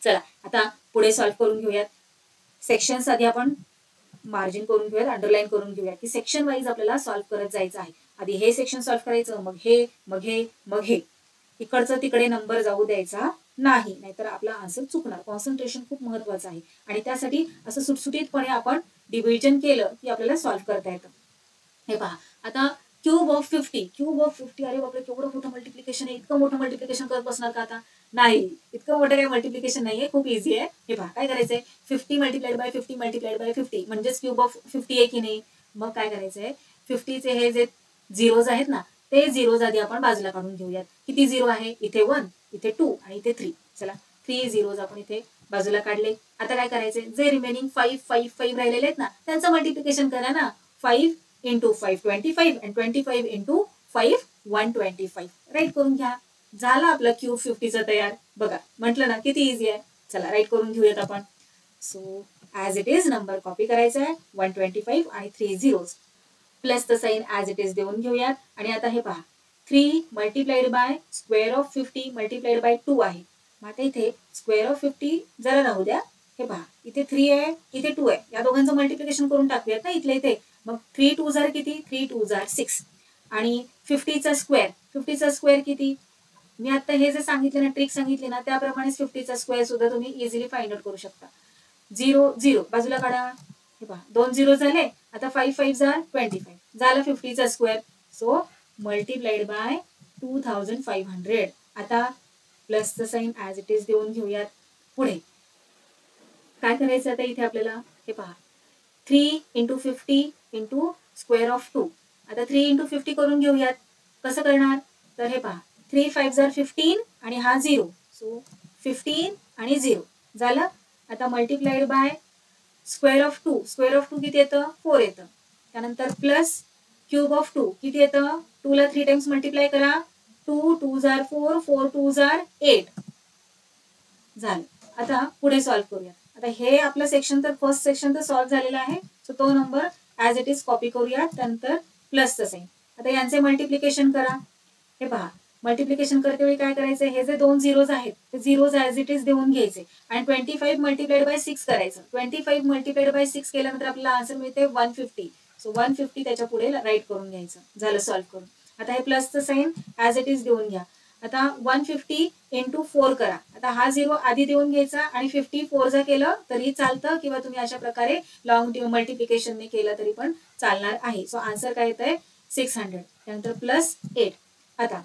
चला आता पुढे सॉल्व्ह करून घेऊयात. सेक्शन्स आधी आपण मार्जिन करून घेऊयात, अंडरलाईन करून घेऊयात की सेक्शन वाईज आपल्याला सॉल्व्ह करत जायचं आहे. आधी हे सेक्शन सॉल्व्ह करायचं, मग हे, मग हे, मग हे. इकडचं तिकडे नंबर जाऊ द्यायचा नाही, नाहीतर आपला आन्सर चुकणार. कॉन्सन्ट्रेशन खूप महत्वाचं आहे आणि त्यासाठी असं सुटसुटीतपणे आपण डिव्हिजन केलं की आपल्याला सॉल्व्ह करता येतं. हे पहा आता क्यूब ऑफ 50, क्यूब ऑफ 50, अरे बापरे केवढं मोठं मल्टिप्लिकेशन आहे. इतकं मोठं मल्टिप्लिकेशन करत बसणार का आता? नाही, इतकं मोठं काही मल्टिप्लिकेशन नाहीये, खूप इझी आहे. हे पहा काय करायचंय 50 मल्टिप्लाइड बाय 50 मल्टिप्लाइड बाय 50 म्हणजेच क्यूब ऑफ 50 आहे की नाही. मग काय करायचंय 50चे हे जे झिरोज आहेत ना ते झिरोज आधी आपण बाजूला काढून घेऊयात. किती झिरो आहे, इथे 1, इथे 2 आणि इथे 3. चला 3 झिरोज आपण इथे बाजूला काढले. आता काय करायचंय जे रिमेनिंग 5 5 5 राहिलेले आहेत ना त्यांचं मल्टिप्लिकेशन करा ना. 5 इंटू 5 25 आणि 25 इंटू 5 125 राईट करून घ्या. झालं आपलं क्यूब 50चं तयार. बघा म्हटलं ना किती इझी आहे. चला राईट करून घेऊयात आपण. So as it is number copy करायचा आहे 125 आणि 3 झिरोज. प्लसचं साईन ऍज इट इज देऊन घेऊयात. आणि आता हे पहा 3 multiplied by square of 50 multiplied by 2 आहे. मग आता इथे स्क्वेअर ऑफ 50 जरा राहू द्या. हे पहा इथे 3 आहे इथे 2 आहे, या दोघांचं मल्टिप्लिकेशन करून टाकूयात ना इथल्या इथे. मग 3 2 जार किती, 3 2 जार 6 आणि 50चा स्क्वेअर 50चा स्क्वेअर किती? मी आता हे जे सांगितलं ना, ट्रिक सांगितली ना, त्याप्रमाणेच 50चा स्क्वेअर सुद्धा तुम्ही इझिली फाइंड आउट करू शकता. 0 0 बाजूला काढा. हे पहा 2 0 झाले. आता 5 5 जार 25 झाला 50चा स्क्वेअर. So multiplied by 2500. आता प्लसचं साईन ॲज इट इज देऊन घेऊयात. पुढे काय करायचं आता इथे आपल्याला? हे पहा 3 × 50 × स्क्वेअर ऑफ 2. आता 3 × 50 करून घेऊयात. कसं करणार? तर हे पहा 3 5 जार 15 आणि हा 0. सो 15 आणि 0 झालं. आता multiplied by square of 2. Square of 2 किती येतं? 4 येतं. त्यानंतर प्लस क्यूब ऑफ 2 किती येतं? 2 ला 3 टाइम्स मल्टिप्लाय करा. 2 2 जार 4 4 2 जार 8 झालं. आता पुढे सॉल्व्ह करूया. आता हे आपलं सेक्शन तर फर्स्ट सेक्शन तर सॉल्व्ह झालेलं आहे. सो तो number as it is copy करूया. त्यानंतर प्लसचं साईन. आता यांचे मल्टिप्लिकेशन करा. हे पहा मल्टिप्लिकेशन करते वेळी काय करायचं? हे जे 2 झिरोज आहेत ते झिरोज ॲज इट इज देऊन घ्यायचे आणि 25 मल्टिप्लाइड बाय 6 करायचं. 25 मल्टिप्लाइड बाय 6 केल्यानंतर आपल्याला आन्सर मिळते 150. सो 150 त्याच्या पुढे राईट करून घ्यायचं. झालं सॉल्व्ह करून. आता हे प्लसचं साईन ॲज इट इज देऊन घ्या. आता 150 × 4 करा. आता हा 0 आधी देऊन घ्यायचा आणि 50 4 जा केलं तरी चालतं किंवा तुम्ही अशा प्रकारे लॉंग मल्टिप्लिकेशनने केलं तरी पण चालणार आहे. सो आन्सर काय येत आहे? 600. त्यानंतर प्लस 8. आता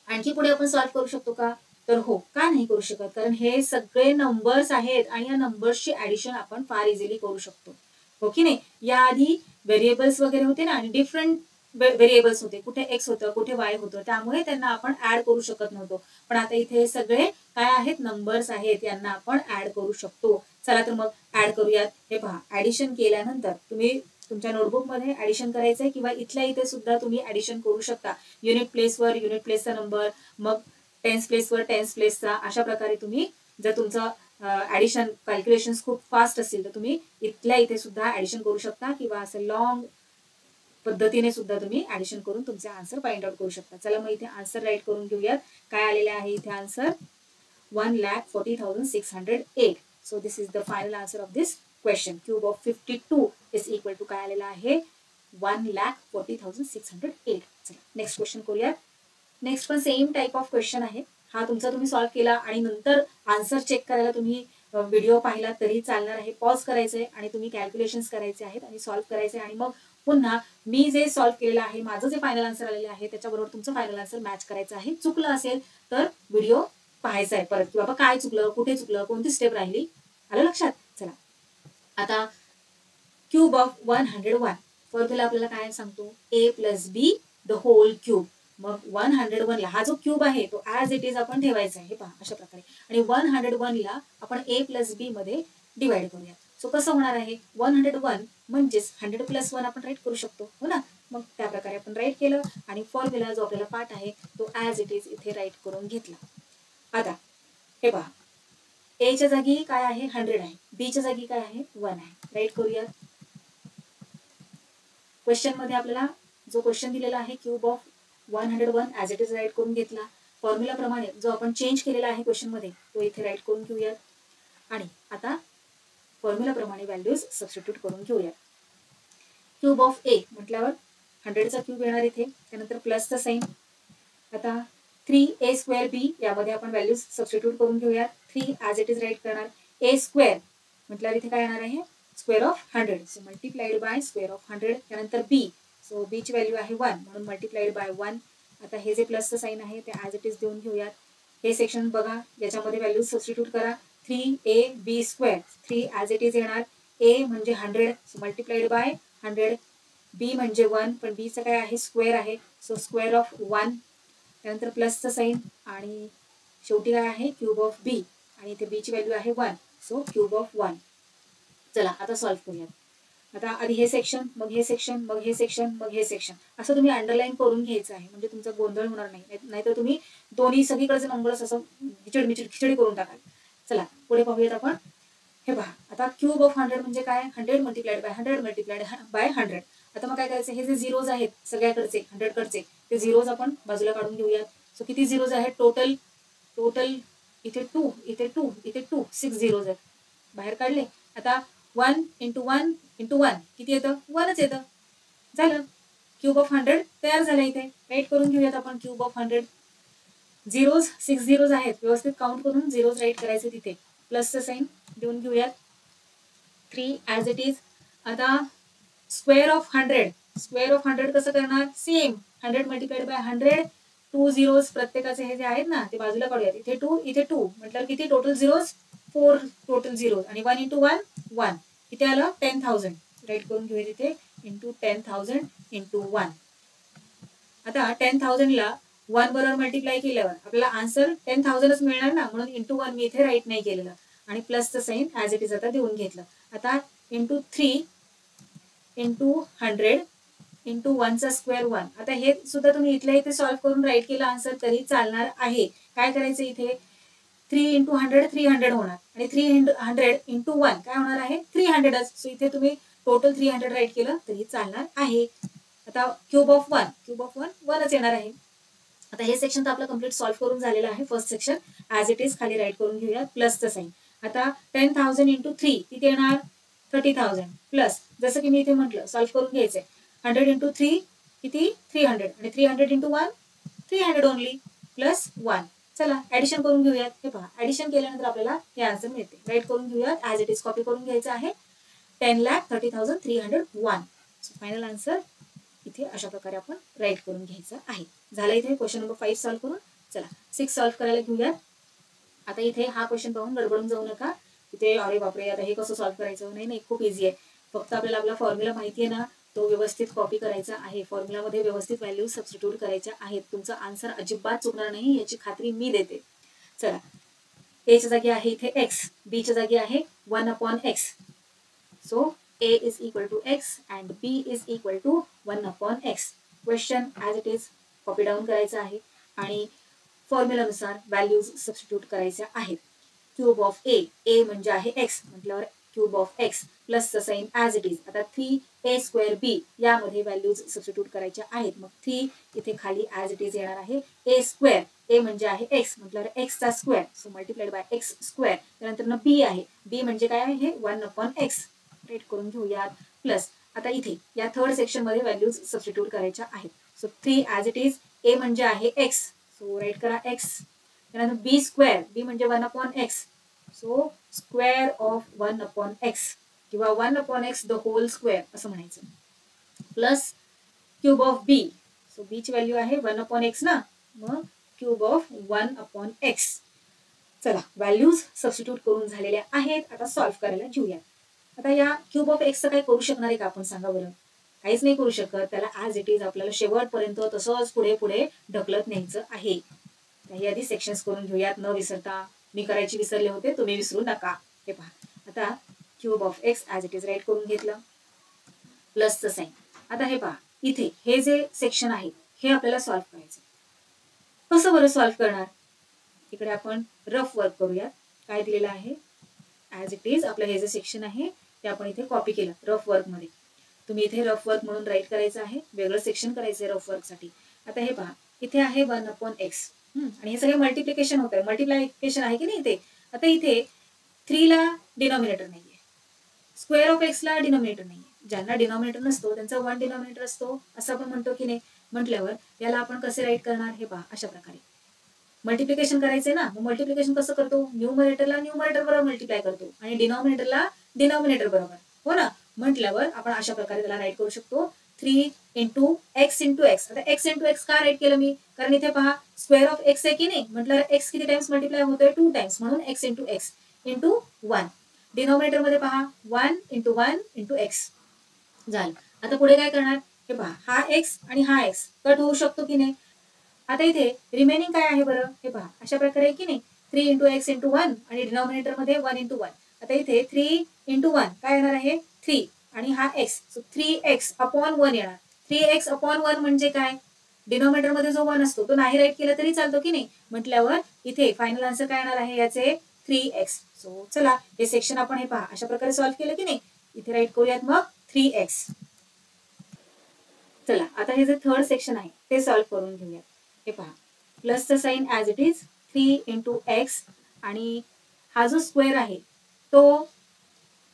आणखी पुढे आपण सॉल्व्ह करू शकतो का? तर हो. का नाही करू शकत? कारण हे सगळे नंबर्स आहेत आणि या नंबर्सची ऍडिशन आपण फार इझिली करू शकतो. हो की नाही? याआधी व्हेरिएबल्स वगैरे होते ना आणि डिफरंट व्हेरिएबल्स होते. कुठे एक्स होतं, कुठे वाय होतं. त्यामुळे त्यांना आपण ऍड करू शकत नव्हतो. पण आता इथे हे सगळे काय आहेत? नंबर्स आहेत. यांना आपण ऍड करू शकतो. चला तर मग ऍड करूयात. हे पहा ऍडिशन केल्यानंतर तुम्ही तुमच्या नोटबुकमध्ये ऍडिशन करायचंय किंवा इथल्या इथे सुद्धा तुम्ही ऍडिशन करू शकता. युनिट प्लेसवर युनिट प्लेसचा नंबर, मग टेन्स प्लेसवर टेन्स प्लेसचा. अशा प्रकारे तुम्ही जर तुमचं ऍडिशन कॅल्क्युलेशन खूप फास्ट असेल तर तुम्ही इथल्या इथे सुद्धा ऍडिशन करू शकता किंवा असं लॉंग पद्धतीने सुद्धा तुम्ही ऍडिशन करून तुमचे आन्सर फाइंड आउट करू शकता. चला मग इथे आन्सर राईट करून घेऊयात. काय आलेले आहे इथे answer? 1,40,608. So this is the final answer of this question. Cube of 52 is equal to काय आलेला आहे? 1,40,608. चला नेक्स्ट क्वेश्चन करूयात. नेक्स्ट पण सेम टाईप ऑफ क्वेश्चन आहे. हा तुमचा तुम्ही सॉल्व्ह केला आणि नंतर आन्सर चेक करायला तुम्ही व्हिडिओ पाहिला तरी चालणार आहे. पॉज करायचंय आणि तुम्ही कॅल्क्युलेशन्स करायचे आहेत आणि सॉल्व्ह करायचे आणि मग पुन्हा मी जे सॉल्व्ह केलेलं आहे, माझं जे फायनल आन्सर आलेलं आहे त्याच्याबरोबर तुमचं फायनल आन्सर मॅच करायचं आहे. चुकलं असेल तर व्हिडिओ पाहायचा आहे परत की बाबा काय चुकलं, कुठे चुकलं, कोणती स्टेप राहिली. आलं लक्षात? चला आता क्यूब ऑफ 101. फॉर्म्युला आपल्याला काय सांगतो? a + b the whole cube. मग 101 ला हा जो क्यूब आहे तो ॲज इट इज आपण ठेवायचा आहे. हे पहा अशा प्रकारे. आणि 101 ला आपण a + b मध्ये डिवाइड करूया. सो कसं होणार आहे? 101 म्हणजेच 100 + 1 आपण राईट करू शकतो. हो ना? मग त्या प्रकारे आपण राईट केलं आणि फॉर्म्युला जो आपल्याला पाठ आहे तो ॲज इट इज इथे राईट करून घेतला. आता हे पहा a च्या जागी काय आहे? 100 आहे. b च्या जागी काय आहे? 1 आहे. राईट करूया. क्वेश्चन मध्ये आपल्याला जो क्वेश्चन दिलेला आहे cube of 101 as it is write करून घेतला. फॉर्म्युला प्रमाणे जो आपण चेंज केलेला आहे क्वेश्चन मध्ये तो इथे राईट करून घेऊयात आणि आता फॉर्म्युला प्रमाणे व्हॅल्यूज सबस्टिट्यूट करून घेऊयात. क्यूब ऑफ a म्हटल्यावर 100चा क्यूब येणार इथे. त्यानंतर प्लसचा साईन. आता 3a² b यामध्ये आपण व्हॅल्यूज सबस्टिट्यूट करून घेऊयात. 3 ॲज इट इज राईट करणार. a² म्हटल्यावर इथे काय येणार आहे? Square of 100. So multiplied by square of 100. त्यानंतर b. सो b ची व्हॅल्यू आहे 1 म्हणून मल्टिप्लाइड बाय 1. आता हे जे प्लसचं साईन आहे ते ॲज इट इज देऊन घेऊयात. हे सेक्शन बघा याच्यामध्ये व्हॅल्यूज सबस्टिट्यूट करा. 3ab². 3 ॲज इट इज येणार. a म्हणजे 100. So multiplied by 100. b म्हणजे 1 पण b चं काय आहे? स्क्वेअर आहे. So square of 1. त्यानंतर प्लसचं साईन आणि शेवटी काय आहे? क्यूब ऑफ b आणि इथे b ची व्हॅल्यू आहे 1. So cube of 1. चला आता सॉल्व्ह करूयात. आता आधी हे सेक्शन, मग हे सेक्शन, मग हे सेक्शन, मग हे सेक्शन असं तुम्ही अंडरलाईन करून घ्यायचं आहे म्हणजे तुमचा गोंधळ होणार नाही. नाहीतर तुम्ही दोन्ही सगळीकडचे नंबर्स असं खिचडी करून टाकाल. चला पुढे पाहूयात आपण. हे पहा आता क्यूब ऑफ 100 म्हणजे काय? 100 मल्टिप्लाइड बाय 100 मल्टिप्लाइड बाय 100. आता मग काय करायचं? हे जे झिरोज आहेत सगळ्याकडचे 100 कडचे ते झिरोज आपण बाजूला काढून घेऊयात. सो किती झिरोज आहेत टोटल? टोटल इथे 2, इथे 2, इथे 2, 6 झिरोज आहेत. बाहेर काढले. आता 1 × 1 × 1 किती येतं? 1च येतं. झालं. क्यूब ऑफ 100 तयार झाला इथे. राईट करून घेऊयात आपण क्यूब ऑफ 100. झिरोज 6 झिरोज आहेत, व्यवस्थित काउंट करून झिरोज राईट करायचे तिथे. प्लसचं साईन देऊन घेऊयात. 3 ॲज इट इज. आता स्क्वेअर ऑफ 100. स्क्वेअर ऑफ 100 कसं करणार? Same 100 multiplied by 100. 2 झिरोज प्रत्येकाचे हे जे आहेत ना ते बाजूला काढूयात. इथे 2 इथे 2 म्हटलं किती टोटल झिरोज? 4 total zeros. आणि 1 इंटू 1 1. इथे आलं 10,000. राईट करून घेऊया तिथे इंटू 10,000 इंटू 1. आता 10,000ला 1 बरोबर मल्टिप्लाय केल्यावर आपल्याला आन्सर 10,000च मिळणार ना, म्हणून इंटू 1 मी इथे राईट नाही केलेलं. आणि प्लसचं साईन ॲज इट इज आता देऊन घेतलं. आता इंटू 3 इंटू 100 इंटू 1चा स्क्वेअर 1. आता हे सुद्धा तुम्ही इथल्या इथे सॉल्व्ह करून राईट केलं आन्सर तरी चालणार आहे. काय करायचं इथे? 3 इंटू 100 300 होणार. आणि 300 इंटू 1 काय होणार आहे? 300च. सो इथे तुम्ही टोटल 300 राईट केलं तरी चालणार आहे. आता क्यूब ऑफ 1. क्यूब ऑफ 1 1च येणार आहे. आता हे सेक्शन तर आपलं कम्प्लीट सॉल्व्ह करून झालेलं आहे. First section as it is खाली राईट करून घेऊया. प्लसचं साईन. आता 10,000 इंटू 3 किती येणार? 30,000. प्लस जसं की मी इथे म्हटलं सॉल्व्ह करून घ्यायचंय. 100 इंटू 3 किती? 300. आणि 300 इंटू 1 300 ओनली. प्लस 1. चला ऍडिशन करून घेऊयात. हे पहा ऍडिशन केल्यानंतर आपल्याला हे आन्सर मिळते. राईट करून घेऊयात. ॲज इट इज कॉपी करून घ्यायचं आहे. 10,30,301. फायनल आन्सर इथे अशा प्रकारे आपण राईट करून घ्यायचं आहे. झालं इथे क्वेश्चन नंबर 5 सॉल्व्ह करून. चला 6 सॉल्व्ह करायला घेऊयात. आता इथे हा क्वेश्चन पाहून गडबडून जाऊ नका. इथे अरे बापरे आता हे कसं सॉल्व्ह करायचं? नाही खूप इझी आहे. फक्त आपल्याला आपला फॉर्म्युला माहिती आहे ना, तो व्यवस्थित कॉपी करायचा आहे. फॉर्म्युलामध्ये व्यवस्थित व्हॅल्यू सबस्टिट्यूट करायच्या आहेत. तुमचा आन्सर अजिबात चुकणार नाही याची खात्री मी देते. चला एच्या जागी आहे इथे एक्स, बीच्या जागी आहे 1/x. So a is equal to x and b is equal to 1/x. Question as it is copy down करायचं आहे आणि फॉर्म्युलानुसार व्हॅल्यूज सबस्टिट्यूट करायच्या आहेत. क्यूब ऑफ a म्हणजे आहे x म्हटल्यावर क्यूब ऑफ x प्लसचं साईन ॲज इट इज. आता 3a²b यामध्ये व्हॅल्यूज सबस्टिट्यूट करायच्या आहेत. मग 3 इथे खाली ॲज इट इज येणार आहे. a² म्हणजे आहे x म्हटल्यावर x चा square. So multiplied by x². त्यानंतर b आहे. b म्हणजे काय आहे? 1/x. राईट करून घेऊयात. प्लस आता इथे या थर्ड सेक्शन मध्ये व्हॅल्यूज सबस्टिट्यूट करायच्या आहेत. So 3 as it is. a म्हणजे आहे x. सो राईट करा x. त्यानंतर b² b म्हणजे 1/x. So square of 1/x किंवा 1/x द होल स्क्वेअर असं म्हणायचं. Plus cube of b. So b ची व्हॅल्यू आहे 1/x ना, मग क्यूब ऑफ 1/x. चला व्हॅल्यूज सबस्टिट्यूट करून झालेल्या आहेत. आता सॉल्व्ह करायला घेऊया. आता या क्यूब ऑफ एक्सचं काय करू शकणार आहे का आपण? सांगा बरं. काहीच नाही करू शकत. त्याला ॲज इट इज आपल्याला शेवटपर्यंत तसंच पुढे पुढे ढकलत न्यायचं आहे. काही आधी सेक्शन्स करून घेऊयात न विसरता. मी करायची विसरले होते, तुम्ही विसरू नका. हे पहा आता cube of X as it is write करून घेतलं. प्लसचं साईन. आता हे पहा इथे हे जे सेक्शन आहे हे आपल्याला सॉल्व्ह करायचं. कसं बरं सॉल्व्ह करणार? इकडे आपण रफ वर्क करूयात. काय दिलेलं आहे? ॲज इट इज आपलं हे जे सेक्शन आहे ते आपण इथे कॉपी केलं रफ वर्कमध्ये. तुम्ही इथे रफ वर्क म्हणून राईट करायचं आहे. वेगळं सेक्शन करायचं आहे रफ वर्कसाठी. आता हे पहा इथे आहे 1/x आणि हे सगळे मल्टिप्लिकेशन होत आहे. मल्टिप्लिकेशन आहे की नाही इथे. आता इथे 3 ला डिनॉमिनेटर नाहीये, स्क्वेअर ऑफ एक्स ला डिनॉमिनेटर नाहीये. ज्यांना डिनॉमिनेटर नसतो त्यांचा 1 डिनॉमिनेटर असतो असं आपण म्हणतो की नाही. म्हटल्यावर याला आपण कसे राईट करणार? हे पहा अशा प्रकारे मल्टिप्लिकेशन करायचंय ना. मग मल्टिप्लिकेशन कसं करतो? न्यूमरेटरला न्यूमरेटर बरोबर मल्टिप्लाय करतो आणि डिनॉमिनेटरला डिनॉमिनेटर बरोबर. हो ना. म्हटल्यावर आपण अशा प्रकारे त्याला राईट करू शकतो 3 इंटू एक्स इंटू एक्स. आता एक्स इंटू एक्स का राईट केलं मी? कारण इथे पहा स्क्वेअर ऑफ एक्स आहे की नाही. म्हटल्यावर एक्स किती टाइम्स मल्टिप्लाय होतोय? 2 टाइम्स. म्हणून x into x into 1. Denominator मध्ये पहा 1 इंटू 1 इंटू एक्स झालं. आता पुढे काय करणार? हे पहा हा एक्स आणि हा एक्स कट होऊ शकतो की नाही. आता इथे रिमेनिंग काय आहे बरं? हे पहा अशा प्रकारे की नाही 3 इंटू एक्स इंटू 1 आणि डिनॉमिनेटर मध्ये 1 इंटू 1. आता इथे 3 इंटू 1 काय येणार आहे? 3 आणि हा एक्स. सो 3x/1 येणार. 3x/1 म्हणजे काय? डिनॉमिनेटर मध्ये जो 1 असतो तो नाही राईट केला तरी चालतो की नाही. म्हटल्यावर इथे फायनल आन्सर काय येणार आहे याचे? 3x. सो चला हे सेक्शन आपण हे पहा अशा प्रकारे सॉल्व्ह केलं की नाही. इथे राईट करूयात मग 3x. चला आता हे जे थर्ड सेक्शन आहे ते सॉल्व्ह करून घेऊयात. हे पहा प्लसचं sign as it is 3 into X आणि हा जो स्क्वेअर आहे तो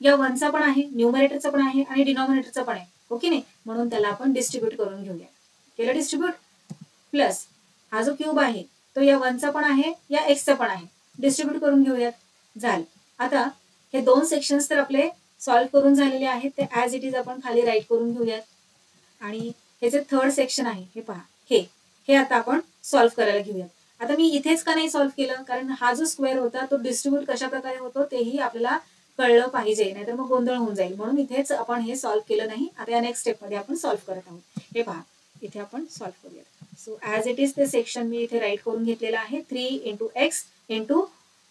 या 1चा पण आहे, न्यूमरेटरचा पण आहे आणि डिनॉमिनेटरचा पण आहे. ओके नाही, म्हणून त्याला आपण डिस्ट्रीब्यूट करून घेऊया. केलं डिस्ट्रीब्यूट. प्लस हा जो क्यूब आहे तो या 1चा पण आहे या xचा पण आहे, डिस्ट्रीब्यूट करून घेऊयात. झालं. आता हे 2 सेक्शन्स तर आपले सॉल्व्ह करून झालेले आहेत, ते ॲज इट इज आपण खाली राईट करून घेऊयात. आणि हे जे थर्ड सेक्शन आहे हे पहा, हे आता आपण सॉल्व्ह करायला घेऊयात. आता मी इथेच का नाही सॉल्व्ह केलं, कारण हा जो स्क्वेअर होता तो डिस्ट्रीब्यूट कशा प्रकारे होतो तेही आपल्याला कळलं पाहिजे, नाहीतर मग गोंधळ होऊन जाईल. म्हणून इथेच आपण हे सॉल्व्ह केलं नाही. आता या नेक्स्ट स्टेपमध्ये आपण सॉल्व्ह करत आहोत. हे पहा, इथे आपण सॉल्व्ह करूयात. सो ॲज इट इज ते सेक्शन मी इथे राईट करून घेतलेलं आहे. 3 × x ×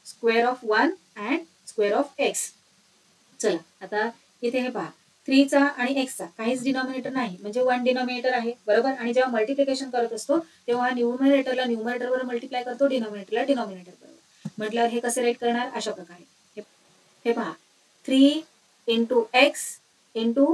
square of 1 and square of x. चला आता इथे हे पहा, 3चा आणि xचा काहीच डिनॉमिनेटर नाही, म्हणजे 1 डिनॉमिनेटर आहे, बरोबर. आणि जेव्हा मल्टिप्लिकेशन करत असतो तेव्हा न्यूमरेटरला न्यूमरेटरवर मल्टिप्लाय करतो, डिनॉमिनेटरला डिनॉमिनेटर बरोबर. म्हटल्यावर हे कसे राईट करणार, अशा प्रकारे. हे पहा, 3 × x ×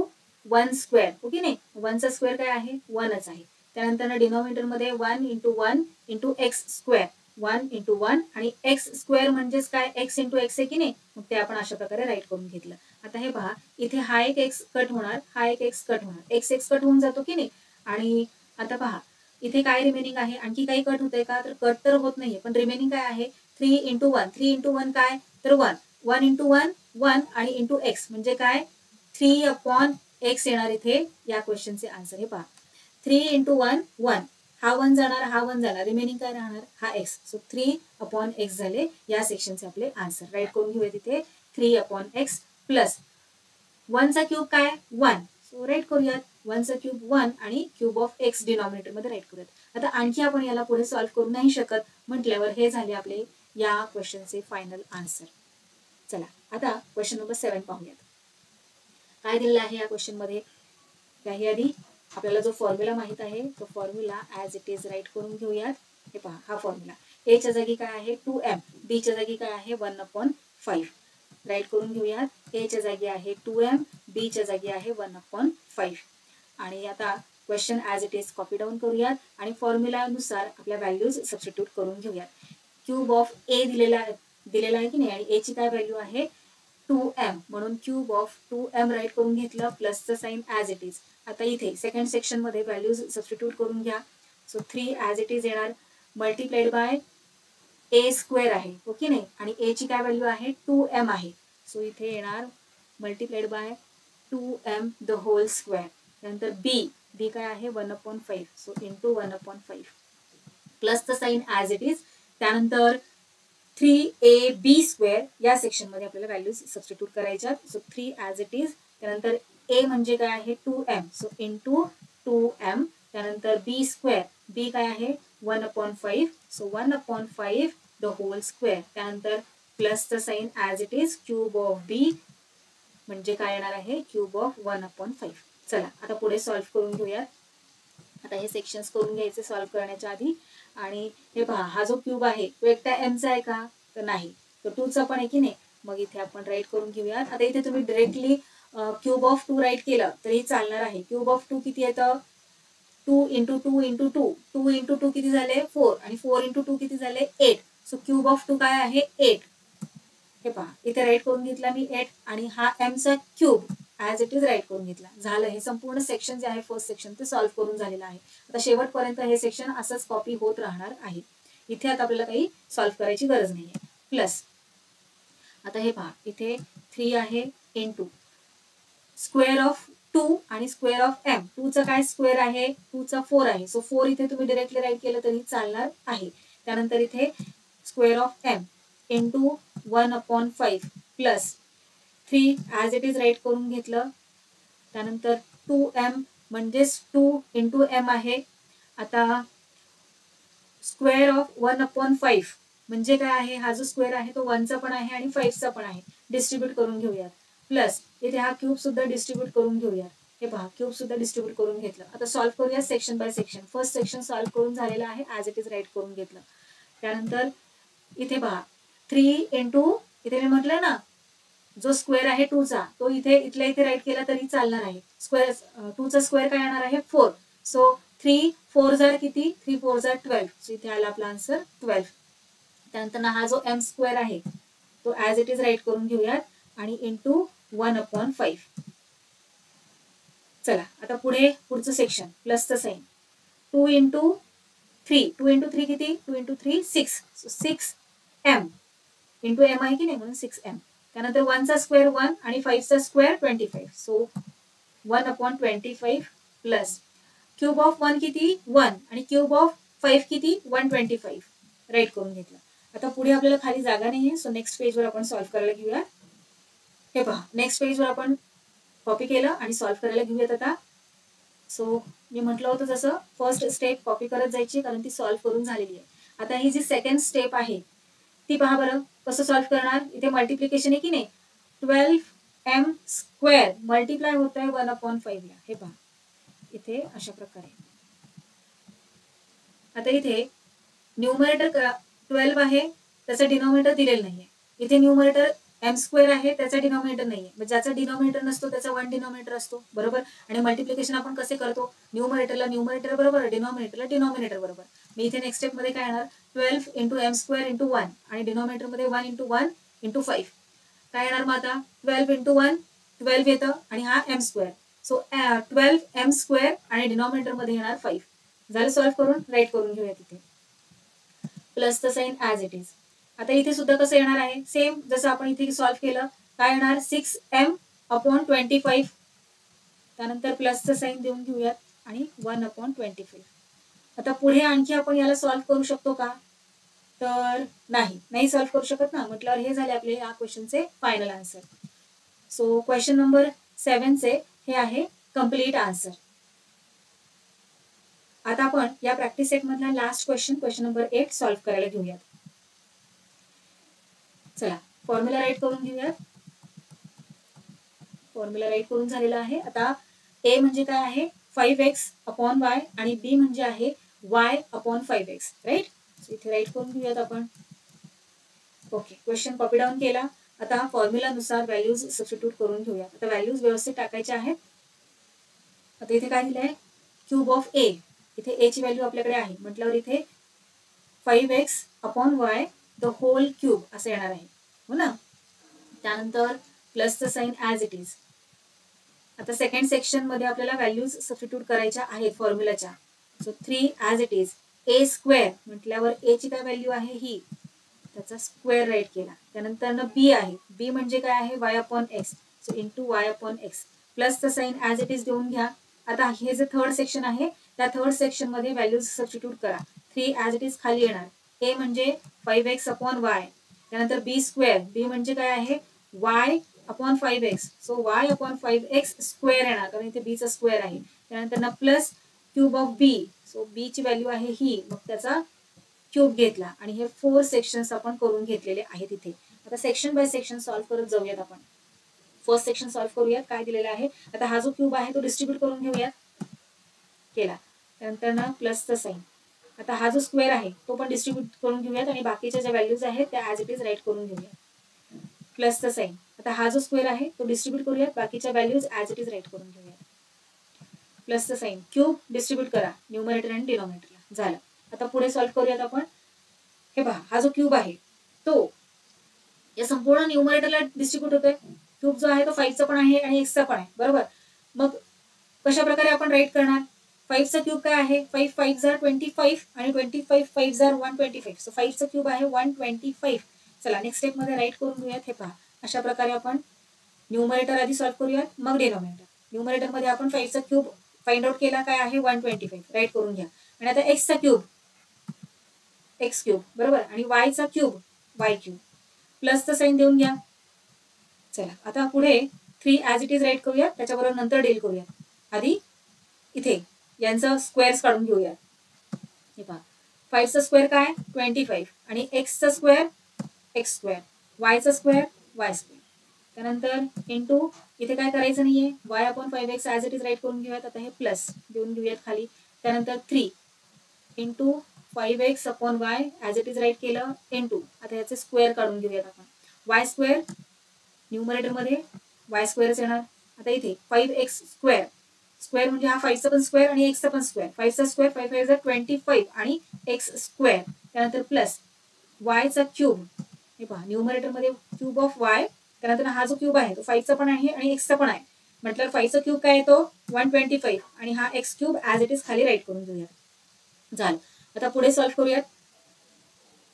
1 स्क्वेअर. ओके नाही, 1चा स्क्वेअर काय आहे, 1च आहे. त्यानंतर डिनॉमिनेटरमध्ये 1 × 1 × x स्क्वेअर, 1 × 1 आणि x स्क्वेअर म्हणजेच काय, x × x आहे की नाही, मग ते आपण अशा प्रकारे राईट करून घेतलं. आता हे पहा, इथे हा एक x कट होणार, हा एक x कट होणार, x कट होऊन जातो की नाही. आणि आता पहा, इथे काय रिमेनिंग आहे, आणखी काही कट होतंय का, तर कट तर होत नाहीये, पण रिमेनिंग काय आहे, 3 × 1. 3 × 1 काय, तर 1. 1 × 1 1 आणि इंटू x म्हणजे काय, 3/x येणार इथे या क्वेश्चनचे आन्सर. हे पहा, 3 × 1 1, हा 1 जाणार, हा 1 जाणार, रिमेनिंग काय राहणार, हा x. सो 3/x झाले या सेक्शनचे आपले आन्सर. राईट करून घेऊया तिथे 3/x प्लस 1चा क्यूब काय, 1. सो राईट करूयात, 1चा क्यूब 1 आणि क्यूब ऑफ x डिनॉमिनेटर मध्ये राईट करूयात. आता आणखी आपण याला पुढे सॉल्व्ह करू नाही शकत, म्हटल्यावर हे झाले आपले या क्वेश्चनचे फायनल आन्सर. चला आता क्वेश्चन नंबर 7 पाहूयात. काय दिलेलं आहे या क्वेश्चन मध्ये. काही आधी आपल्याला जो फॉर्म्युला माहित आहे तो formula as it is write करून घेऊयात. हे पहा, हा फॉर्म्युला a च्या जागी काय आहे 2m, b च्या जागी काय आहे 1/5. राईट करून घेऊयात. a च्या जागी आहे 2m, b च्या जागी आहे 1/5. आणि आता question as it is copy down करूयात आणि फॉर्म्युलानुसार आपल्या व्हॅल्यूज सबस्टिट्यूट करून घेऊयात. क्यूब ऑफ a दिलेला आहे की नाही, आणि a ची काय व्हॅल्यू आहे 2m, म्हणून क्यूब ऑफ 2m राईट करून घेतलं, प्लसचं साईन ॲज इट इज. आता इथे सेकंड सेक्शन मध्ये व्हॅल्यूज सबस्टिट्यूट करून घ्या. सो 3 ॲज इट इज येणार, मल्टिप्लाइड बाय a स्क्वेअर आहे, ओके नाही, आणि a ची काय व्हॅल्यू आहे 2m आहे. सो इथे येणार multiplied by 2m the whole square. त्यानंतर b काय आहे 1/5, सो इंटू 1/5 प्लसचं साईन ॲज इट इज. त्यानंतर 3ab स्क्वेअर या सेक्शन मध्ये आपल्याला व्हॅल्यूज सबस्टिट्यूट करायच्या. So 3 as it is. त्यानंतर a म्हणजे काय आहे 2m, सो इंटू 2m. त्यानंतर b स्क्वेअर, b काय आहे 1/5, सो 1/5 द होल स्क्वेअर. त्यानंतर प्लसचं sign as it is, cube of b म्हणजे काय येणार आहे क्यूब ऑफ 1/5. चला आता पुढे सॉल्व्ह करून घेऊयात. आता हे सेक्शन्स करून घ्यायचे सॉल्व्ह करण्याच्या आधी. आणि हे पहा, हा जो क्यूब आहे तो एकटा एमचा आहे का, तर नाही, तो 2चा पण आहे की नाही. मग इथे आपण राईट करून घेऊयात. आता इथे तुम्ही डायरेक्टली क्यूब ऑफ 2 राईट केलं तरी चालणार आहे. क्यूब ऑफ 2 किती येतं, 2 × 2 × 2, 2 × 2 किती झाले 4, आणि 4 × 2 किती झाले 8. सो क्यूब ऑफ 2 काय आहे 8. हे पहा, इथे राईट करून घेतला मी 8, आणि हा एमचा cube as it is write करून घेतला. झालं, हे संपूर्ण सेक्शन जे आहे फर्स्ट सेक्शन ते सॉल्व्ह करून झालेलं आहे. आता शेवटपर्यंत हे सेक्शन असंच कॉपी होत राहणार आहे. इथे आता आपल्याला काही सॉल्व्ह करायची गरज नाहीये. प्लस आता हे पहा, इथे 3 आहे इंटू स्क्वेअर ऑफ 2 आणि स्क्वेअर ऑफ m. 2चा काय स्क्वेअर आहे 2चा 4 आहे, सो 4 इथे तुम्ही डायरेक्टली राईट केलं तरी चालणार आहे. त्यानंतर इथे square of m into 1/5 plus 3 as it is write करून घेतलं. त्यानंतर 2m म्हणजेच 2 × m आहे. आता स्क्वेअर ऑफ 1/5 म्हणजे काय आहे, हा जो स्क्वेअर आहे तो 1चा पण आहे आणि 5चा पण आहे, डिस्ट्रीब्यूट करून घेऊयात. प्लस इथे हा क्यूब सुद्धा डिस्ट्रीब्यूट करून घेऊयात. हे पहा, क्यूब सुद्धा डिस्ट्रीब्यूट करून घेतलं. आता सॉल्व्ह करूया section by section. First section solve करून झालेलं आहे, ॲज इट इज राईट करून घेतलं. त्यानंतर इथे पहा 3 × इथे मी म्हटलं ना, जो स्क्वेअर आहे 2चा तो इथल्या इथे राईट केला तरी चालणार आहे. स्क्वेअर 2चा स्क्वेअर काय येणार आहे 4. सो 3 4 जार किती, 3 4 जार 12. सो इथे आला आपला आन्सर 12. त्यानंतर हा जो m स्क्वेअर आहे तो ॲज इट इज राईट करून घेऊयात आणि इंटू 1/5. चला आता पुढचं सेक्शन प्लसचं साईन 2 इंटू 3 2 इंटू 3 किती 2 इंटू 3 6 6 एम इंटू एम आहे की नाही म्हणून 6 एम त्यानंतर 1चा स्क्वेअर 1 आणि 5चा square 25 so 1/25 plus cube of 1 किती 1 आणि क्यूब ऑफ 5 किती 125 राईट करून घेतलं. आता पुढे आपल्याला खाली जागा नाहीये सो नेक्स्ट पेजवर आपण सॉल्व्ह करायला घेऊया. हे पहा नेक्स्ट पेजवर आपण कॉपी केलं आणि सॉल्व्ह करायला घेऊयात आता. सो मी म्हटलं होतं जसं फर्स्ट स्टेप कॉपी करत जायची कारण ती सॉल्व्ह करून झालेली आहे. आता ही जी सेकंड स्टेप आहे ती पहा बरं कसं सॉल्व्ह करणार. इथे मल्टिप्लिकेशन आहे की नाही 12m स्क्वेअर मल्टिप्लाय होत आहे 1/5 ला. हे पहा इथे अशा प्रकारे. आता इथे न्यूमरेटर 12 आहे त्याचा डिनॉमिनेटर दिलेलं नाहीये. इथे न्यूमरेटर m स्क्वेअर आहे त्याचा डिनॉमिनेटर नाहीये. म्हणजे ज्याचा डिनॉमिनेटर नसतो त्याचा 1 डिनॉमिनेटर असतो बरोबर. आणि मल्टिप्लिकेशन आपण कसे करतो न्यूमरेटरला न्यूमरेटर बरोबर डिनॉमिनेटरला डिनॉमिनेटर बरोबर. मी इथे नेक्स्ट स्टेप मध्ये काय येणार 12 इंटू एम स्क्वेअर इंटू 1 आणि डिनॉमिनेटर मध्ये 1 इंटू 1 इंटू 5 काय येणार मग आता 12 इंटू 1 12 येतं आणि हा M square so 12m square आणि डिनॉमिनेटर मध्ये येणार 5. झालं सॉल्व्ह करून राईट करून घेऊया तिथे. प्लसचं साईन ॲज इट इज. आता इथे सुद्धा कसं येणार आहे सेम जसं आपण इथे सॉल्व्ह केलं काय येणार 6m/25 त्यानंतर प्लसचं साईन देऊन घेऊयात आणि 1/25. आता पुढे आणखी आपण याला सॉल्व्ह करू शकतो का तर नाही सॉल्व्ह करू शकत ना. म्हटल्यावर हे झाले आपले या क्वेश्चनचे final answer. So question number 7चे हे आहे कम्प्लीट आन्सर. आता आपण या प्रॅक्टिस सेट मधला लास्ट क्वेश्चन नंबर 8 सॉल्व्ह करायला घेऊयात. चला फॉर्म्युला राईट करून घेऊयात. फॉर्म्युला राईट करून झालेला आहे. आता a म्हणजे काय आहे 5x/y आणि b म्हणजे आहे y/5x राईट. इथे राईट करून घेऊयात आपण. ओके क्वेश्चन कॉपी डाऊन केला. आता फॉर्म्युला नुसार व्हॅल्यूज सबस्टिट्यूट करून घेऊयात. आता व्हॅल्यूज व्यवस्थित टाकायच्या आहेत. आता इथे काय दिलंय क्यूब ऑफ a इथे a ची व्हॅल्यू आपल्याकडे आहे म्हटल्यावर इथे 5x/y द होल क्यूब असं येणार आहे हो ना. त्यानंतर प्लसचं साईन ॲज इट इज. आता सेकंड सेक्शन मध्ये आपल्याला व्हॅल्यूज सबस्टिट्यूट करायच्या आहेत फॉर्म्युलाच्या. So 3 as it is a square म्हटल्यावर a ची काय व्हॅल्यू आहे ही त्याचा स्क्वेअर राईट केला. त्यानंतर b आहे b म्हणजे काय आहे y/x सो इंटू y/x प्लसचं साईन ॲज इट इज देऊन घ्या. आता हे जे थर्ड सेक्शन आहे त्या थर्ड सेक्शन मध्ये व्हॅल्यूज सबस्टिट्यूट करा. 3 ॲज इट इज खाली येणार. a म्हणजे 5x/y त्यानंतर b स्क्वेअर b म्हणजे काय आहे y/5x सो y/5x स्क्वेअर येणार कारण इथे b चा स्क्वेअर आहे. त्यानंतर ना plus cube of b so b ची व्हॅल्यू आहे ही मग त्याचा क्यूब घेतला आणि हे 4 सेक्शन्स आपण करून घेतलेले आहेत इथे. आता सेक्शन बाय सेक्शन सॉल्व्ह करत जाऊयात आपण. फर्स्ट सेक्शन सॉल्व्ह करूयात काय दिलेलं आहे. आता हा जो क्यूब आहे तो डिस्ट्रीब्यूट करून घेऊयात केला. त्यानंतर ना प्लसचं साईन. आता हा जो स्क्वेअर आहे तो पण डिस्ट्रीब्यूट करून घेऊयात आणि बाकीच्या ज्या व्हॅल्यूज आहेत त्या ॲज इट इज राईट करून घेऊयात. प्लसचं साईन. आता हा जो स्क्वेअर आहे तो डिस्ट्रीब्यूट करूयात बाकीच्या values as it is write करून घेऊयात. प्लसचं साईन क्यूब डिस्ट्रीब्यूट करा न्यूमरेटर आणि डिनॉमिनेटरला झालं. आता पुढे सॉल्व्ह करूयात आपण. हे पहा हा जो क्यूब आहे तो या संपूर्ण न्यूमरेटरला डिस्ट्रीब्यूट होतोय. क्यूब जो आहे तो 5चा पण आहे आणि एक्सचा पण आहे बरोबर. मग कशा प्रकारे आपण राईट करणार 5चा क्यूब काय आहे 5 5 जार 25 आणि 25 5 जार 125 सो 5चा क्यूब आहे 125. चला नेक्स्ट स्टेप मध्ये राईट करून घेऊयात. हे पहा अशा प्रकारे आपण न्यूमरेटर आधी सॉल्व्ह करूयात मग डिनॉमिनेटर. न्यूमरेटर मध्ये आपण 5चा क्यूब फाइंड आउट केला काय आहे 125 राईट करून घ्या. आणि आता एक्सचा क्यूब एक्स क्यूब बरोबर आणि वायचा क्यूब वाय क्यूब प्लसचं साईन देऊन घ्या. चला आता पुढे 3 ॲज इट इज राईट करूया त्याच्याबरोबर नंतर डील करूया. आधी इथे यांचं स्क्वेअर्स काढून घेऊया. हे पहा 5चा स्क्वेअर काय 25 आणि एक्सचा स्क्वेअर एक्स स्क्वेअर वायचा स्क्वेअर वाय स्क्वेअर त्यानंतर इंटू इथे काय करायचं नाहीये y/5x as it is write करून घेऊयात. आता हे प्लस देऊन घेऊयात खाली. त्यानंतर 3 into 5x/y as it is write केलं इंटू आता याचे स्क्वेअर काढून घेऊयात आपण. वाय स्क्वेअर न्यूमरेटर मध्ये वाय स्क्वेअरच येणार. आता इथे 5x स्क्वेअर स्क्वेअर म्हणजे हा 5चा पण स्क्वेअर आणि एक्सचा पण स्क्वेअर 5चा स्क्वेअर 5 5 जार 25 आणि एक्स स्क्वेअर त्यानंतर प्लस वायचा क्यूब. हे पहा न्यूमरेटर मध्ये क्यूब ऑफ वाय त्यानंतर हा जो क्यूब आहे तो 5चा पण आहे आणि एक्सचा पण आहे म्हटलं 5चा क्यूब काय येतो 125 आणि हा x cube as it is खाली राईट करून घेऊयात. झालं. आता पुढे सॉल्व्ह करूयात.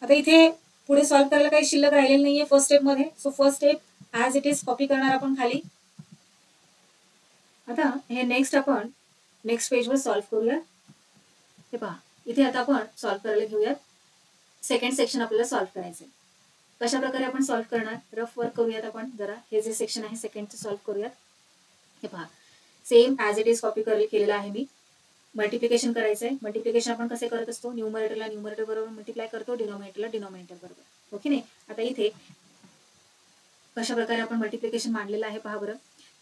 आता इथे पुढे सॉल्व्ह करायला काही शिल्लक राहिलेलं नाहीये फर्स्ट स्टेपमध्ये. So first step as it is copy करणार आपण खाली. आता हे नेक्स्ट आपण नेक्स्ट पेजवर सॉल्व्ह करूया. हे पहा इथे आता आपण सॉल्व्ह करायला घेऊयात. सेकंड सेक्शन आपल्याला सॉल्व्ह करायचं आहे. कशा प्रकारे आपण सॉल्व्ह करणार, रफ वर्क करूयात आपण जरा. हे जे सेक्शन आहे सेकंडचं सॉल्व्ह करूयात. हे पहा same as it is copy केलेलं आहे मी. मल्टिप्लिकेशन करायचं आहे. मल्टिप्लिकेशन आपण कसे करत असतो, न्यूमरेटरला न्यूमरेटर बरोबर मल्टिप्लाय करतो, डिनॉमिनेटरला डिनॉमिनेटर बरोबर. ओके नाही. आता इथे कशा प्रकारे आपण मल्टिप्लिकेशन मांडलेलं आहे पहा बरं.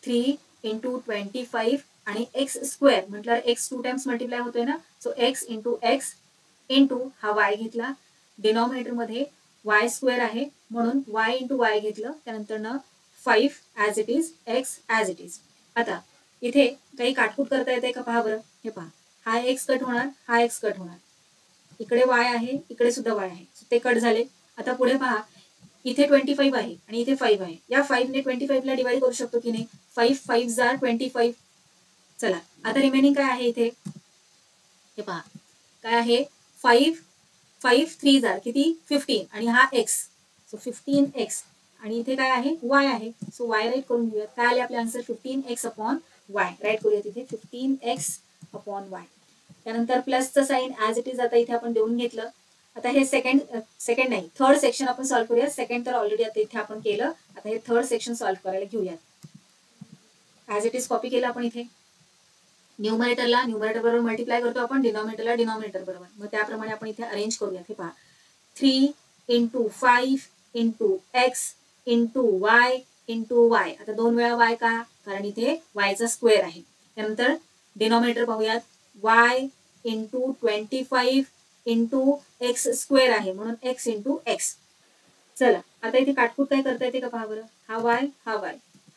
3 × 25 आणि एक्स स्क्वेअर म्हटल्यावर एक्स 2 टाइम्स मल्टिप्लाय होतोय ना. So x into x into हा वाय घेतला. डिनॉमिनेटरमध्ये वाय स्क्वेअर आहे म्हणून वाय इंटू वाय घेतलं. त्यानंतर 5 as it is x as it is. आता इथे काही काटकूट करता येते का पहा बरं. हे पहा हा एक्स कट होणार, हा एक्स कट होणार. इकडे वाय आहे, इकडे सुद्धा वाय आहे, ते कट झाले. आता पुढे पहा इथे 25 आहे आणि इथे 5 आहे. या 5ने 25ला डिवाइड करू शकतो की नाही. 5 5 जार 25. चला आता रिमेनिंग काय आहे इथे. हे पहा काय आहे 5 5 3 जार किती 15 आणि हा एक्स. सो 15x आणि इथे काय आहे वाय आहे. सो वाय राईट करून घेऊयात. काय आले आपले answer 15x upon Y. Right करूयात इथे 15x अपॉन वाय. त्यानंतर प्लसचं साईन ॲज इट इज आता इथे आपण देऊन घेतलं. आता हे सेकंड नाही थर्ड सेक्शन आपण सॉल्व्ह करूया. सेकंड तर ऑलरेडी आता इथे आपण केलं. आता हे थर्ड सेक्शन सॉल्व्ह करायला घेऊयात. ॲज इट इज कॉपी केलं आपण इथे. न्यूमरेटरला न्यूमरेटर बरोबर मल्टिप्लाय करतो आपण, डिनॉमिनेटरला डिनॉमिनेटर बरोबर. मग त्याप्रमाणे आपण इथे अरेंज करूयात. हे पहा 3 × 5 × x into Y into Y. आता 2 वेळा वाय का, कारण इथे वायचा स्क्वेअर आहे. त्यानंतर डिनॉमिनेटर पाहूयात Y into 25 into x square आहे म्हणून एक्स इंटू एक्स. चला आता इथे काटकूट काय करता येते का पहा बरं. हा वाय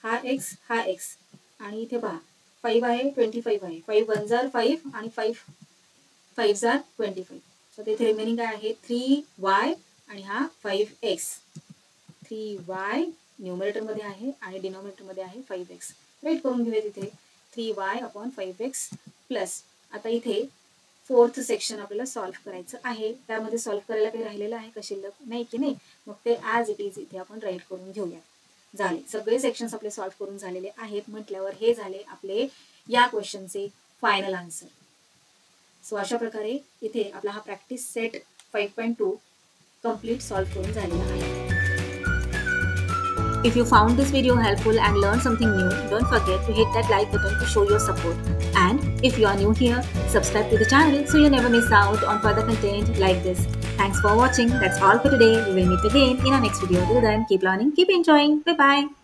हा एक्स हा एक्स आणि इथे पहा 5 आहे 25 आहे. 5 1 जार 5 आणि 5 जार 25. तर इथे रिमेनिंग काय आहे 3y आणि हा 5x. 3y न्यूमरेटरमध्ये आहे आणि डिनॉमिनेटरमध्ये आहे 5x. राईट करून घेऊया तिथे 3y अपॉन 5x प्लस. आता इथे फोर्थ सेक्शन आपल्याला सॉल्व्ह करायचं आहे. त्यामध्ये सॉल्व्ह करायला काही राहिलेलं आहे का शिल्लक नाही की नाही. मग ते ॲज इट इज इथे आपण राईट करून घेऊया. झाले सगळे सेक्शन्स आपले सॉल्व्ह करून झालेले आहेत म्हटल्यावर हे झाले आपले या क्वेश्चनचे फायनल आन्सर. सो अशा प्रकारे इथे आपला हा प्रॅक्टिस सेट 5.2 कंप्लीट सॉल्व्ह करून झालेला आहे. If you found this video helpful and learned something new, don't forget to hit that like button to show your support. And if you are new here, subscribe to the channel so you never miss out on further content like this. Thanks for watching. That's all for today. We will meet again in our next video. Till then, keep learning, keep enjoying. Bye-bye.